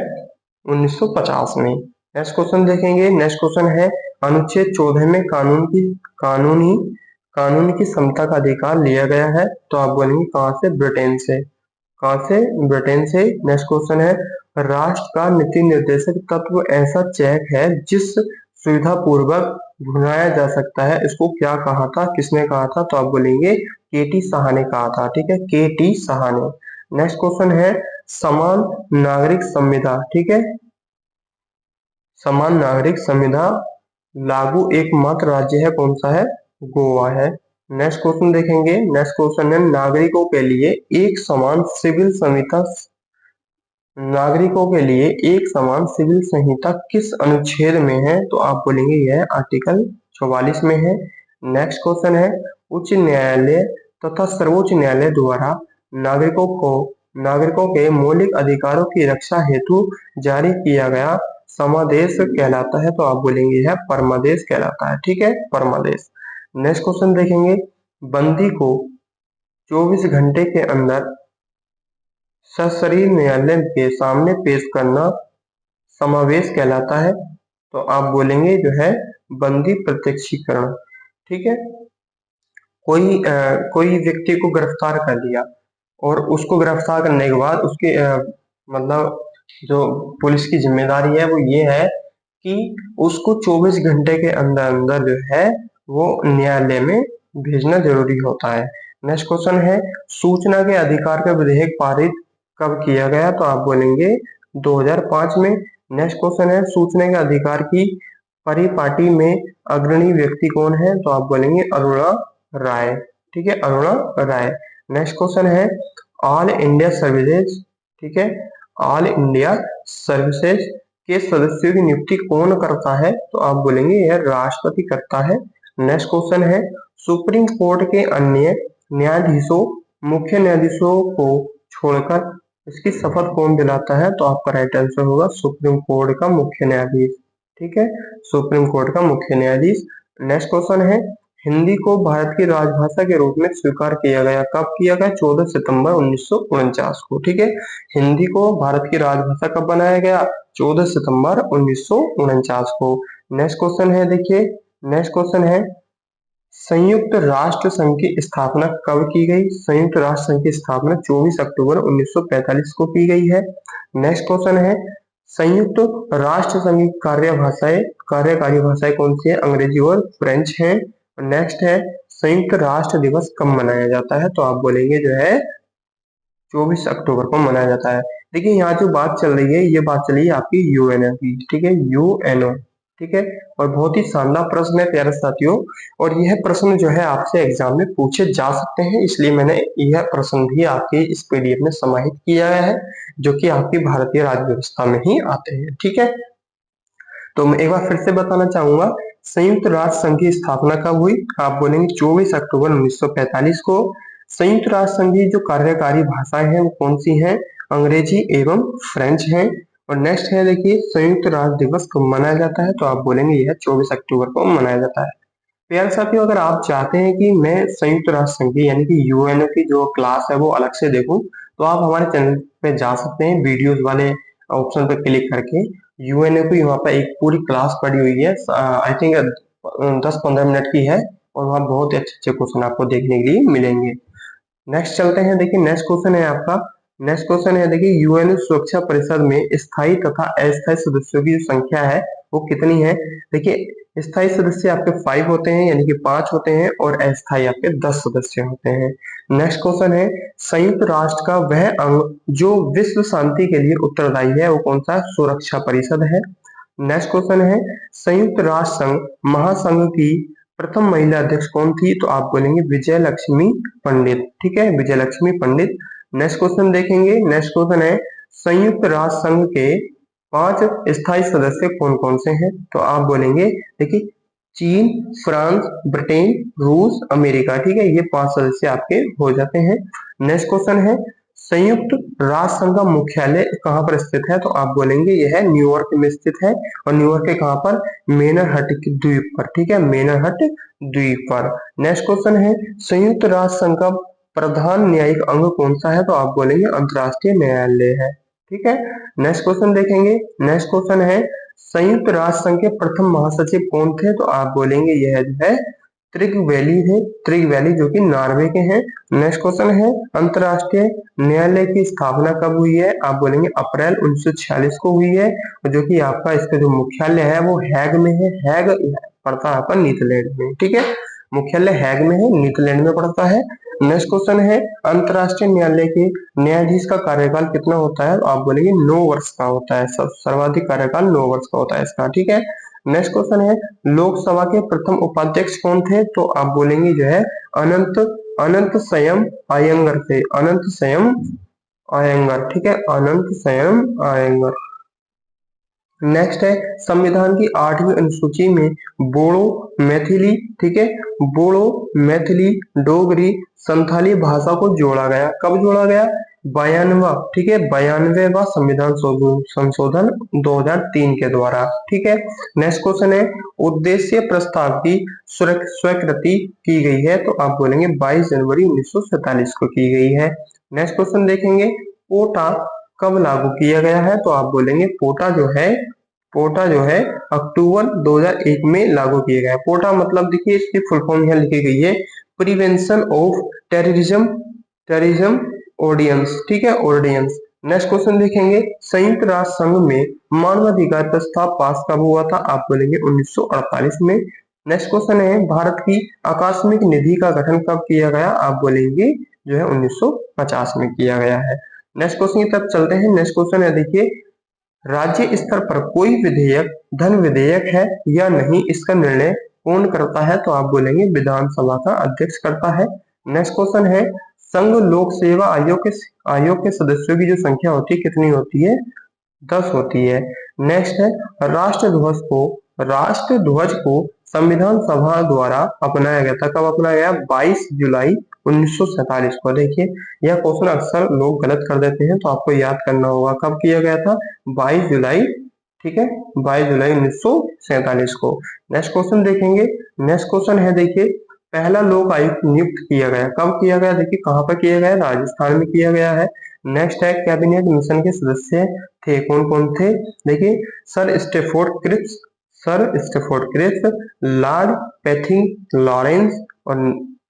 1950 में। नेक्स्ट क्वेश्चन देखेंगे। नेक्स्ट क्वेश्चन है अनुच्छेद 14 में कानून की समता का अधिकार लिया गया है, तो आप बोलेंगे कहां से? ब्रिटेन से। कहां से? ब्रिटेन से। नेक्स्ट क्वेश्चन है राष्ट्र का नीति निर्देशक तत्व ऐसा चेक है जिस सुविधा पूर्वक भुनाया जा सकता है, इसको क्या कहा था, किसने कहा था, तो आप बोलेंगे केटी साहा ने कहा था। ठीक है, केटी साहा ने। नेक्स्ट क्वेश्चन है समान नागरिक संविधा। ठीक है, समान नागरिक संविधा लागू एकमात्र राज्य है, कौन सा है, गोवा है। नेक्स्ट क्वेश्चन देखेंगे, नेक्स्ट क्वेश्चन है नागरिकों के लिए एक समान सिविल संहिता, नागरिकों के लिए एक समान सिविल संहिता किस अनुच्छेद में है, तो आप बोलेंगे यह आर्टिकल 44 में है। नेक्स्ट क्वेश्चन है उच्च न्यायालय तथा सर्वोच्च न्यायालय द्वारा नागरिकों के मौलिक अधिकारों की रक्षा हेतु जारी किया गया समादेश कहलाता है, तो आप बोलेंगे यह परमादेश कहलाता है। ठीक है, परमादेश। नेक्स्ट क्वेश्चन देखेंगे बंदी को 24 घंटे के अंदर सशरीर न्यायालय के सामने पेश करना समावेश कहलाता है, तो आप बोलेंगे जो है बंदी प्रत्यक्षीकरण। ठीक है, कोई व्यक्ति को गिरफ्तार कर लिया और उसको गिरफ्तार करने के बाद उसके मतलब जो पुलिस की जिम्मेदारी है वो ये है कि उसको 24 घंटे के अंदर अंदर जो है वो न्यायालय में भेजना जरूरी होता है। नेक्स्ट क्वेश्चन है सूचना के अधिकार का विधेयक पारित कब किया गया, तो आप बोलेंगे 2005 में। नेक्स्ट क्वेश्चन है सूचना के अधिकार की परिपाटी में अग्रणी व्यक्ति कौन है, तो आप बोलेंगे अरुणा राय। ठीक है, अरुणा राय। नेक्स्ट क्वेश्चन है ऑल इंडिया सर्विसेज। ठीक है, ऑल इंडिया सर्विसेज के सदस्यों की नियुक्ति कौन करता है, तो आप बोलेंगे यह राष्ट्रपति करता है। नेक्स्ट क्वेश्चन है सुप्रीम कोर्ट के अन्य न्यायाधीशों, मुख्य न्यायाधीशों को छोड़कर इसकी शपथ कौन दिलाता है, तो आपका राइट आंसर होगा सुप्रीम कोर्ट का मुख्य न्यायाधीश। ठीक है, सुप्रीम कोर्ट का मुख्य न्यायाधीश। नेक्स्ट क्वेश्चन है हिंदी को भारत की राजभाषा के रूप में स्वीकार किया गया, कब किया गया, 14 सितंबर 1949 को। ठीक है, हिंदी को भारत की राजभाषा कब बनाया गया, 14 सितंबर 1949 को। नेक्स्ट क्वेश्चन है देखिए, नेक्स्ट क्वेश्चन है संयुक्त राष्ट्र संघ की स्थापना कब की गई, संयुक्त राष्ट्र संघ की स्थापना 24 अक्टूबर 1945 को की गई है। नेक्स्ट क्वेश्चन है संयुक्त राष्ट्र संघ की कार्यकारी भाषाएं कौन सी है, अंग्रेजी और फ्रेंच है। नेक्स्ट है संयुक्त राष्ट्र दिवस कब मनाया जाता है, तो आप बोलेंगे जो है 24 अक्टूबर को मनाया जाता है। देखिए यहाँ जो बात चल रही है ये बात चली है आपकी यूएनओ की। ठीक है, यूएनओ। ठीक है, और बहुत ही शानदार प्रश्न है प्यारे साथियों, और यह प्रश्न जो है आपसे एग्जाम में पूछे जा सकते हैं, इसलिए मैंने यह प्रश्न भी आपके इस पीडीएफ में समाहित किया गया है जो कि आपकी भारतीय राज्य व्यवस्था में ही आते हैं। ठीक है, तो मैं एक बार फिर से बताना चाहूंगा संयुक्त राष्ट्र संघ की स्थापना कब हुई, आप बोलेंगे 24 अक्टूबर 1945 को। संयुक्त राष्ट्र संघ की जो कार्यकारी भाषाएं हैं वो कौन सी हैं, अंग्रेजी एवं फ्रेंच है। और नेक्स्ट है देखिए संयुक्त राष्ट्र दिवस कब मनाया जाता है, तो आप बोलेंगे यह 24 अक्टूबर को मनाया जाता है। प्यारे साथियों अगर आप चाहते हैं कि मैं संयुक्त राष्ट्र संघ की यानी कि यूएनओ की जो क्लास है वो अलग से देखूं, तो आप हमारे चैनल पे जा सकते हैं, वीडियोस वाले ऑप्शन पर क्लिक करके यूएनओ की वहाँ पर एक पूरी क्लास पड़ी हुई है, आई थिंक 10-15 मिनट की है, और वहाँ बहुत अच्छे अच्छे क्वेश्चन आपको देखने के लिए मिलेंगे। नेक्स्ट चलते हैं, देखिए नेक्स्ट क्वेश्चन है आपका, नेक्स्ट क्वेश्चन है देखिए यूएन सुरक्षा परिषद में स्थायी तथा अस्थायी सदस्यों की जो संख्या है वो कितनी है। देखिए स्थायी सदस्य आपके 5 होते हैं यानी कि 5 होते हैं, और अस्थायी आपके 10 सदस्य होते हैं। नेक्स्ट क्वेश्चन है संयुक्त राष्ट्र का वह अंग जो विश्व शांति के लिए उत्तरदायी है वो कौन सा है, सुरक्षा परिषद है। नेक्स्ट क्वेश्चन है संयुक्त राष्ट्र संघ महासंघ की प्रथम महिला अध्यक्ष कौन थी, तो आप बोलेंगे विजय लक्ष्मी पंडित। ठीक है, विजय लक्ष्मी पंडित। नेक्स्ट क्वेश्चन देखेंगे, नेक्स्ट क्वेश्चन है संयुक्त राष्ट्र संघ के 5 स्थायी सदस्य कौन कौन से हैं, तो आप बोलेंगे देखिए चीन, फ्रांस, ब्रिटेन, रूस, अमेरिका। ठीक है, ये 5 सदस्य आपके हो जाते हैं। नेक्स्ट क्वेश्चन है संयुक्त राष्ट्र संघ का मुख्यालय कहाँ पर स्थित है, तो आप बोलेंगे यह न्यूयॉर्क में स्थित है, और न्यूयॉर्क के कहाँ पर, मेनर हट द्वीप पर। ठीक है, मेनर हट द्वीप पर। नेक्स्ट क्वेश्चन है संयुक्त राष्ट्र संघ का प्रधान न्यायिक अंग कौन सा है, तो आप बोलेंगे अंतरराष्ट्रीय न्यायालय है। ठीक है, नेक्स्ट क्वेश्चन देखेंगे, नेक्स्ट क्वेश्चन है संयुक्त राष्ट्र संघ के प्रथम महासचिव कौन थे, तो आप बोलेंगे यह जो है त्रिगवैली है, त्रिगवैली जो कि नॉर्वे के हैं। नेक्स्ट क्वेश्चन है अंतरराष्ट्रीय न्यायालय की स्थापना कब हुई है, आप बोलेंगे अप्रैल 1946 को हुई है, जो कि आपका इसका जो मुख्यालय है वो हैग में है, हैग पड़ता है आपका नीदरलैंड में, ठीक है। मुख्यालय हैग में है, नीदरलैंड में पड़ता है। नेक्स्ट क्वेश्चन है अंतरराष्ट्रीय न्यायालय के न्यायाधीश का कार्यकाल कितना होता है? आप बोलेंगे 9 वर्ष का होता है, सर्वाधिक कार्यकाल 9 वर्ष का होता है इसका, ठीक है। नेक्स्ट क्वेश्चन है लोकसभा के प्रथम उपाध्यक्ष कौन थे? तो आप बोलेंगे जो है अनंत अनंत संयम अयंगर थे, अनंत संयम अयंगर, ठीक है, अनंत संयम अयंगर। नेक्स्ट है संविधान की 8वीं अनुसूची में बोडो, मैथिली, ठीक है, बोडो, मैथिली, डोगरी, संथाली भाषा को जोड़ा गया। कब जोड़ा गया? 92वां, ठीक है, 92वां संविधान संशोधन 2003 के द्वारा, ठीक है। नेक्स्ट क्वेश्चन है उद्देश्य प्रस्ताव की स्वीकृति की गई है? तो आप बोलेंगे 22 जनवरी 1947 को की गई है। नेक्स्ट क्वेश्चन देखेंगे कोटा कब लागू किया गया है? तो आप बोलेंगे पोटा जो है अक्टूबर 2001 में लागू किया गया है। पोटा मतलब देखिए इसकी फुल फॉर्म यहाँ लिखी गई है प्रिवेंशन ऑफ टेररिज्म ऑर्डिनेंस, ठीक है, ऑर्डिनेंस। नेक्स्ट क्वेश्चन देखेंगे संयुक्त राष्ट्र संघ में मानवाधिकार प्रस्ताव पास कब हुआ था? आप बोलेंगे 1948 में। नेक्स्ट क्वेश्चन है भारत की आकस्मिक निधि का गठन कब किया गया? आप बोलेंगे जो है 1950 में किया गया है। नेक्स्ट क्वेश्चन की तरफ चलते हैं। नेक्स्ट क्वेश्चन है देखिए राज्य स्तर पर कोई विधेयक धन विधेयक है या नहीं, इसका निर्णय कौन करता है? तो आप बोलेंगे विधानसभा का अध्यक्ष करता है। नेक्स्ट क्वेश्चन है संघ लोक सेवा आयोग के सदस्यों की जो संख्या होती है कितनी होती है? 10 होती है। नेक्स्ट है राष्ट्र ध्वज को संविधान सभा द्वारा अपनाया गया था। कब अपनाया गया? 22 जुलाई 1947 को। देखिए यह क्वेश्चन अक्सर लोग गलत कर देते हैं तो आपको याद करना होगा कब किया गया था? 22 जुलाई, ठीक है, 22 जुलाई 1947 को। नेक्स्ट क्वेश्चन देखेंगे। नेक्स्ट क्वेश्चन है देखिए पहला लोक आयुक्त नियुक्त किया गया, कब किया गया? देखिए कहाँ पर किया गया? राजस्थान में किया गया है। नेक्स्ट है कैबिनेट मिशन के सदस्य थे, कौन कौन थे? देखिए sir Stafford Cripps, lord Pethick Lawrence और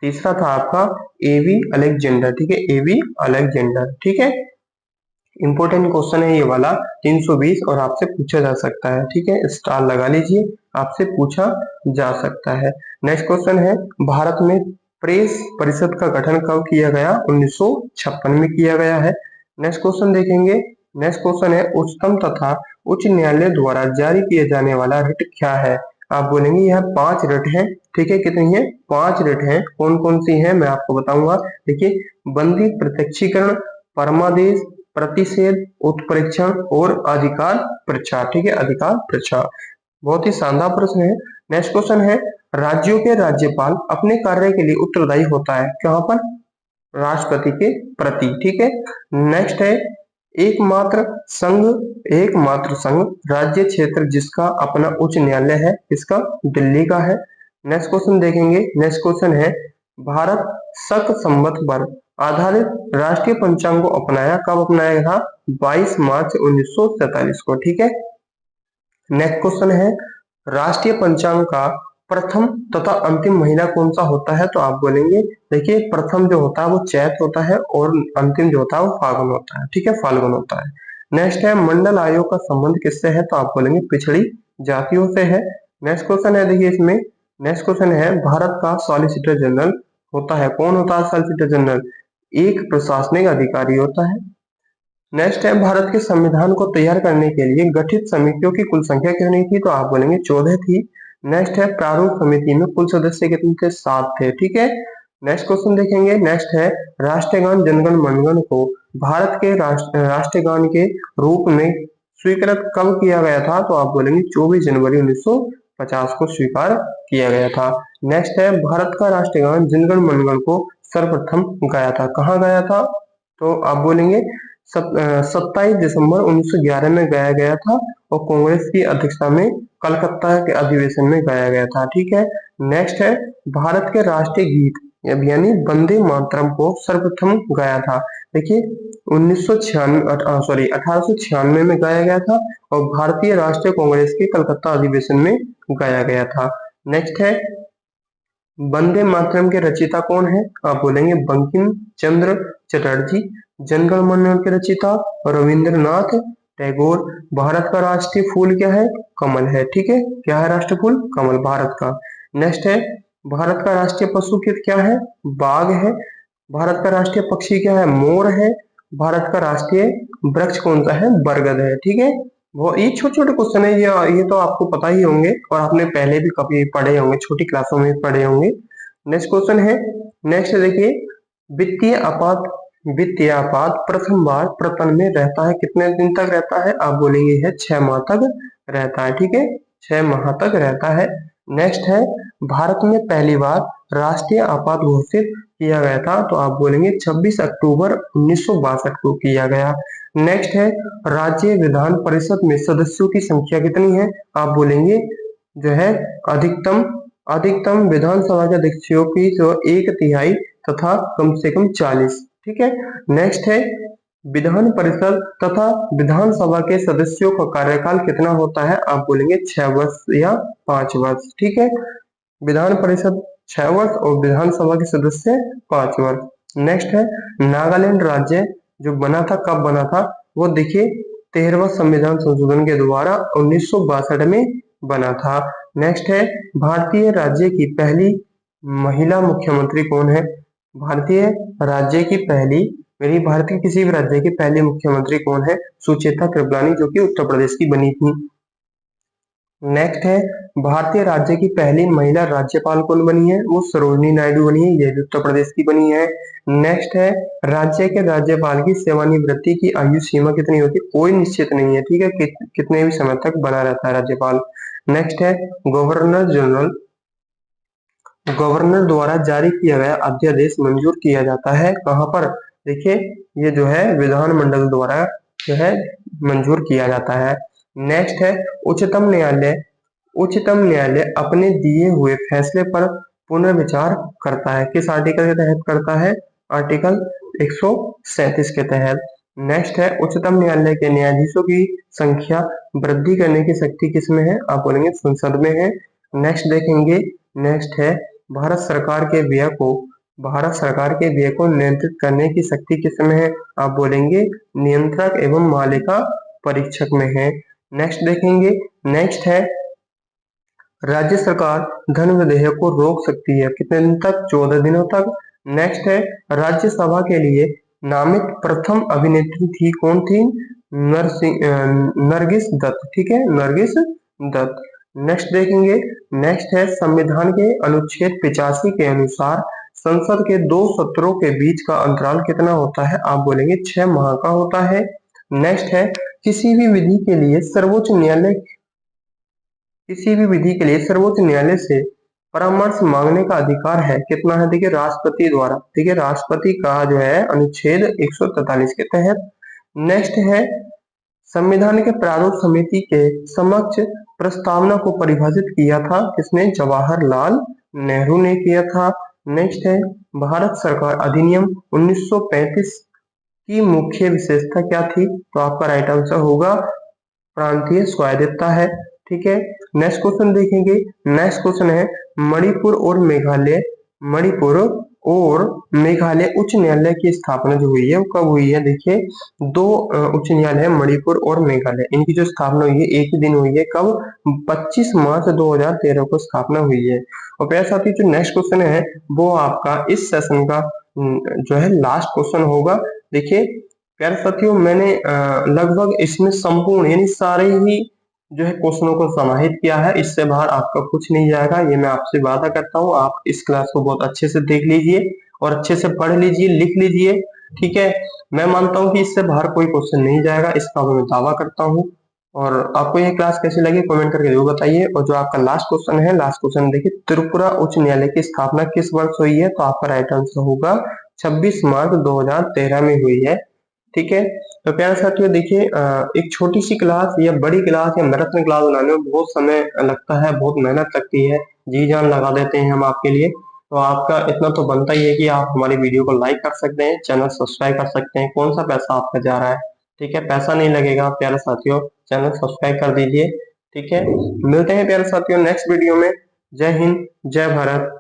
तीसरा था आपका एवी अलेक्जेंडर, ठीक है, एवी अलेक्जेंडर, ठीक है। इंपॉर्टेंट क्वेश्चन है ये वाला 320 और आपसे पूछा जा सकता है, ठीक है, स्टार लगा लीजिए, आपसे पूछा जा सकता है। नेक्स्ट क्वेश्चन है भारत में प्रेस परिषद का गठन कब किया गया? 1956 में किया गया है। नेक्स्ट क्वेश्चन देखेंगे। नेक्स्ट क्वेश्चन है उच्चतम तथा उच्च न्यायालय द्वारा जारी किया जाने वाला रिट क्या है? आप बोलेंगे यह 5 रिट है, ठीक है, कितनी है? 5 रिट है। कौन कौन सी है मैं आपको बताऊंगा। देखिए बंदी प्रत्यक्षीकरण, परमादेश, प्रतिषेध, उत्प्रेक्षण और अधिकार परीक्षा, ठीक है, अधिकार परीक्षा। बहुत ही शानदार प्रश्न है। नेक्स्ट क्वेश्चन है राज्यों के राज्यपाल अपने कार्य के लिए उत्तरदायी होता है कहां पर? राष्ट्रपति के प्रति, ठीक है। नेक्स्ट है एकमात्र संघ राज्य क्षेत्र जिसका अपना उच्च न्यायालय है, इसका दिल्ली का है। नेक्स्ट क्वेश्चन देखेंगे। नेक्स्ट क्वेश्चन है भारत शक संवत पर आधारित राष्ट्रीय पंचांग को अपनाया, कब अपनाया था? 22 मार्च 1947 को, ठीक है। नेक्स्ट क्वेश्चन है राष्ट्रीय पंचांग का प्रथम तथा अंतिम महीना कौन सा होता है? तो आप बोलेंगे देखिए प्रथम जो होता है वो चैत होता है और अंतिम जो होता है वो फाल्गुन होता है, ठीक है, फाल्गुन होता है। नेक्स्ट है मंडल आयोग का संबंध किससे है? तो आप बोलेंगे पिछड़ी जातियों से है। नेक्स्ट क्वेश्चन है देखिए इसमें नेक्स्ट क्वेश्चन है भारत का सॉलिसिटर जनरल होता है, कौन होता है सॉलिसिटर जनरल? एक प्रशासनिक अधिकारी होता है। नेक्स्ट है भारत के संविधान को तैयार करने के लिए गठित समितियों की कुल संख्या कितनी थी? तो आप बोलेंगे 14 थी। नेक्स्ट है प्रारूप समिति में कुल सदस्य कितने थे? 7 थे, ठीक है। नेक्स्ट क्वेश्चन देखेंगे। नेक्स्ट है राष्ट्रगान जनगण मनगण को भारत के राष्ट्रगान के रूप में स्वीकृत कब किया गया था? तो आप बोलेंगे 24 जनवरी 1950 को स्वीकार किया गया था। नेक्स्ट है भारत का राष्ट्रगान जनगण मनगण को सर्वप्रथम गाया था, कहाँ गाया था? तो आप बोलेंगे 27 दिसंबर 1911 में गाया गया था और कांग्रेस की अध्यक्षता में कलकत्ता के अधिवेशन में गाया गया था, ठीक है। नेक्स्ट है भारत के राष्ट्रीय गीत यानी वंदे मातरम को सर्वप्रथम गाया था। देखिए 1896 में गाया गया था और भारतीय राष्ट्रीय कांग्रेस के कलकत्ता अधिवेशन में गाया गया था। नेक्स्ट है वंदे मातरम के रचयिता कौन है? आप बोलेंगे बंकिम चंद्र चटर्जी। जनगण मन के रचयिता रविंद्रनाथ टैगोर। भारत का राष्ट्रीय फूल क्या है? कमल है। ठीक है, क्या है राष्ट्रीय फूल? कमल भारत का। नेक्स्ट है, भारत का राष्ट्रीय पशु क्या है? बाघ है। भारत का राष्ट्रीय पक्षी क्या है? मोर है। भारत का राष्ट्रीय वृक्ष कौन सा है? बरगद है। ठीक है, वो ये छोटे छोटे क्वेश्चन है, ये तो आपको पता ही होंगे और आपने पहले भी कभी पढ़े होंगे, छोटी क्लासों में पढ़े होंगे। नेक्स्ट क्वेश्चन है, नेक्स्ट देखिए, वित्तीय आपात, वित्तीय आपात प्रथम बार प्रपन में रहता है कितने दिन तक रहता है? आप बोलेंगे है 6 माह तक रहता है। ठीक है, 6 माह तक रहता है। नेक्स्ट है, भारत में पहली बार राष्ट्रीय आपात घोषित किया गया था, तो आप बोलेंगे 26 अक्टूबर 1962 को किया गया। नेक्स्ट है, राज्य विधान परिषद में सदस्यों की संख्या कितनी है? आप बोलेंगे जो है अधिकतम, अधिकतम विधानसभा के सदस्यों की जो 1/3 तथा कम से कम 40। ठीक है, नेक्स्ट है, विधान परिषद तथा विधानसभा के सदस्यों का कार्यकाल कितना होता है? आप बोलेंगे 6 वर्ष या 5 वर्ष। ठीक है, विधान परिषद 6 वर्ष और विधानसभा के सदस्य 5 वर्ष। नेक्स्ट है, नागालैंड राज्य जो बना था, कब बना था? वो देखिए 13वां संविधान संशोधन के द्वारा 1962 में बना था। नेक्स्ट है, भारतीय राज्य की पहली महिला मुख्यमंत्री कौन है? भारतीय राज्य की पहली, मेरी भारत के किसी भी राज्य की पहली मुख्यमंत्री कौन है? सुचेता कृपलानी, जो कि उत्तर प्रदेश की बनी थी। नेक्स्ट है, भारतीय राज्य की पहली महिला राज्यपाल कौन बनी है? वो सरोजिनी नायडू बनी है, ये भी उत्तर प्रदेश की बनी है। नेक्स्ट है, राज्य के राज्यपाल की सेवानिवृत्ति की आयु सीमा कितनी होती है? कोई निश्चित नहीं है। ठीक है, कितने भी समय तक बना रहता है राज्यपाल। नेक्स्ट है, गवर्नर जनरल, गवर्नर द्वारा जारी किया गया अध्यादेश मंजूर किया जाता है कहाँ पर? देखिए, ये जो है विधानमंडल द्वारा जो है मंजूर किया जाता है। नेक्स्ट है, उच्चतम न्यायालय, उच्चतम न्यायालय अपने दिए हुए फैसले पर पुनर्विचार करता है, किस आर्टिकल के तहत करता है? आर्टिकल 137 के तहत। नेक्स्ट है, उच्चतम न्यायालय के न्यायाधीशों की संख्या वृद्धि करने की शक्ति किसमें है? आप बोलेंगे संसद में है। नेक्स्ट देखेंगे, नेक्स्ट है, भारत सरकार के व्यय को, भारत सरकार के व्यय को नियंत्रित करने की शक्ति किसमें है? आप बोलेंगे नियंत्रक एवं मालिका परीक्षक में है। नेक्स्ट देखेंगे, नेक्स्ट है, राज्य सरकार धन विधेयक को रोक सकती है कितने दिन तक? 14 दिनों तक। नेक्स्ट है, राज्यसभा के लिए नामित प्रथम अभिनेत्री थी, कौन थी? नरगिस दत्त। ठीक है, नरगिस दत्त। नेक्स्ट देखेंगे, नेक्स्ट है, संविधान के अनुच्छेद 85 के अनुसार संसद के 2 सत्रों के बीच का अंतराल कितना होता है? आप बोलेंगे 6 माह का होता है। नेक्स्ट है, किसी भी विधि के लिए सर्वोच्च न्यायालय, किसी भी विधि के लिए सर्वोच्च न्यायालय से परामर्श मांगने का अधिकार है, कितना है? देखिए राष्ट्रपति द्वारा। ठीक है, राष्ट्रपति का जो है अनुच्छेद 143 के तहत। नेक्स्ट है, संविधान के प्रारूप समिति के समक्ष प्रस्तावना को परिभाषित किया था, किसने? जवाहरलाल नेहरू ने किया था। नेक्स्ट है, भारत सरकार अधिनियम 1935 की मुख्य विशेषता क्या थी? तो आपका राइट आंसर होगा प्रांतीय स्वायत्तता है। ठीक है, नेक्स्ट क्वेश्चन देखेंगे। नेक्स्ट क्वेश्चन है, मणिपुर और मेघालय, मणिपुर और मेघालय उच्च न्यायालय की स्थापना जो हुई है वो कब हुई है? देखिए, 2 उच्च न्यायालय मणिपुर और मेघालय, इनकी जो स्थापना हुई है एक ही दिन हुई है, कब? 25 मार्च 2013 को स्थापना हुई है। और प्यारे साथी, जो नेक्स्ट क्वेश्चन है वो आपका इस सेशन का जो है लास्ट क्वेश्चन होगा। देखिए प्यारे साथियों, मैंने लगभग इसमें संपूर्ण यानी सारे ही जो है क्वेश्चनों को समाहित किया है, इससे बाहर आपका कुछ नहीं जाएगा, ये मैं आपसे वादा करता हूँ। आप इस क्लास को बहुत अच्छे से देख लीजिए और अच्छे से पढ़ लीजिए, लिख लीजिए। ठीक है, मैं मानता हूँ कि इससे बाहर कोई क्वेश्चन नहीं जाएगा, इसका मैं दावा करता हूँ। और आपको ये क्लास कैसी लगी कमेंट करके जरूर बताइए। और जो आपका लास्ट क्वेश्चन है, लास्ट क्वेश्चन देखिए, त्रिपुरा उच्च न्यायालय की स्थापना किस वर्ष हुई है? तो आपका राइट आंसर होगा 26 मार्च 2013 में हुई है। ठीक है, तो प्यारे साथियों देखिए, एक छोटी सी क्लास या बड़ी क्लास या मैराथन क्लास बनाने में बहुत समय लगता है, बहुत मेहनत लगती है, जी जान लगा देते हैं हम आपके लिए। तो आपका इतना तो बनता ही है कि आप हमारी वीडियो को लाइक कर सकते हैं, चैनल सब्सक्राइब कर सकते हैं। कौन सा पैसा आपका जा रहा है? ठीक है, पैसा नहीं लगेगा प्यारे साथियों, चैनल सब्सक्राइब कर दीजिए। ठीक है, मिलते हैं प्यारे साथियों नेक्स्ट वीडियो में। जय हिंद, जय भारत।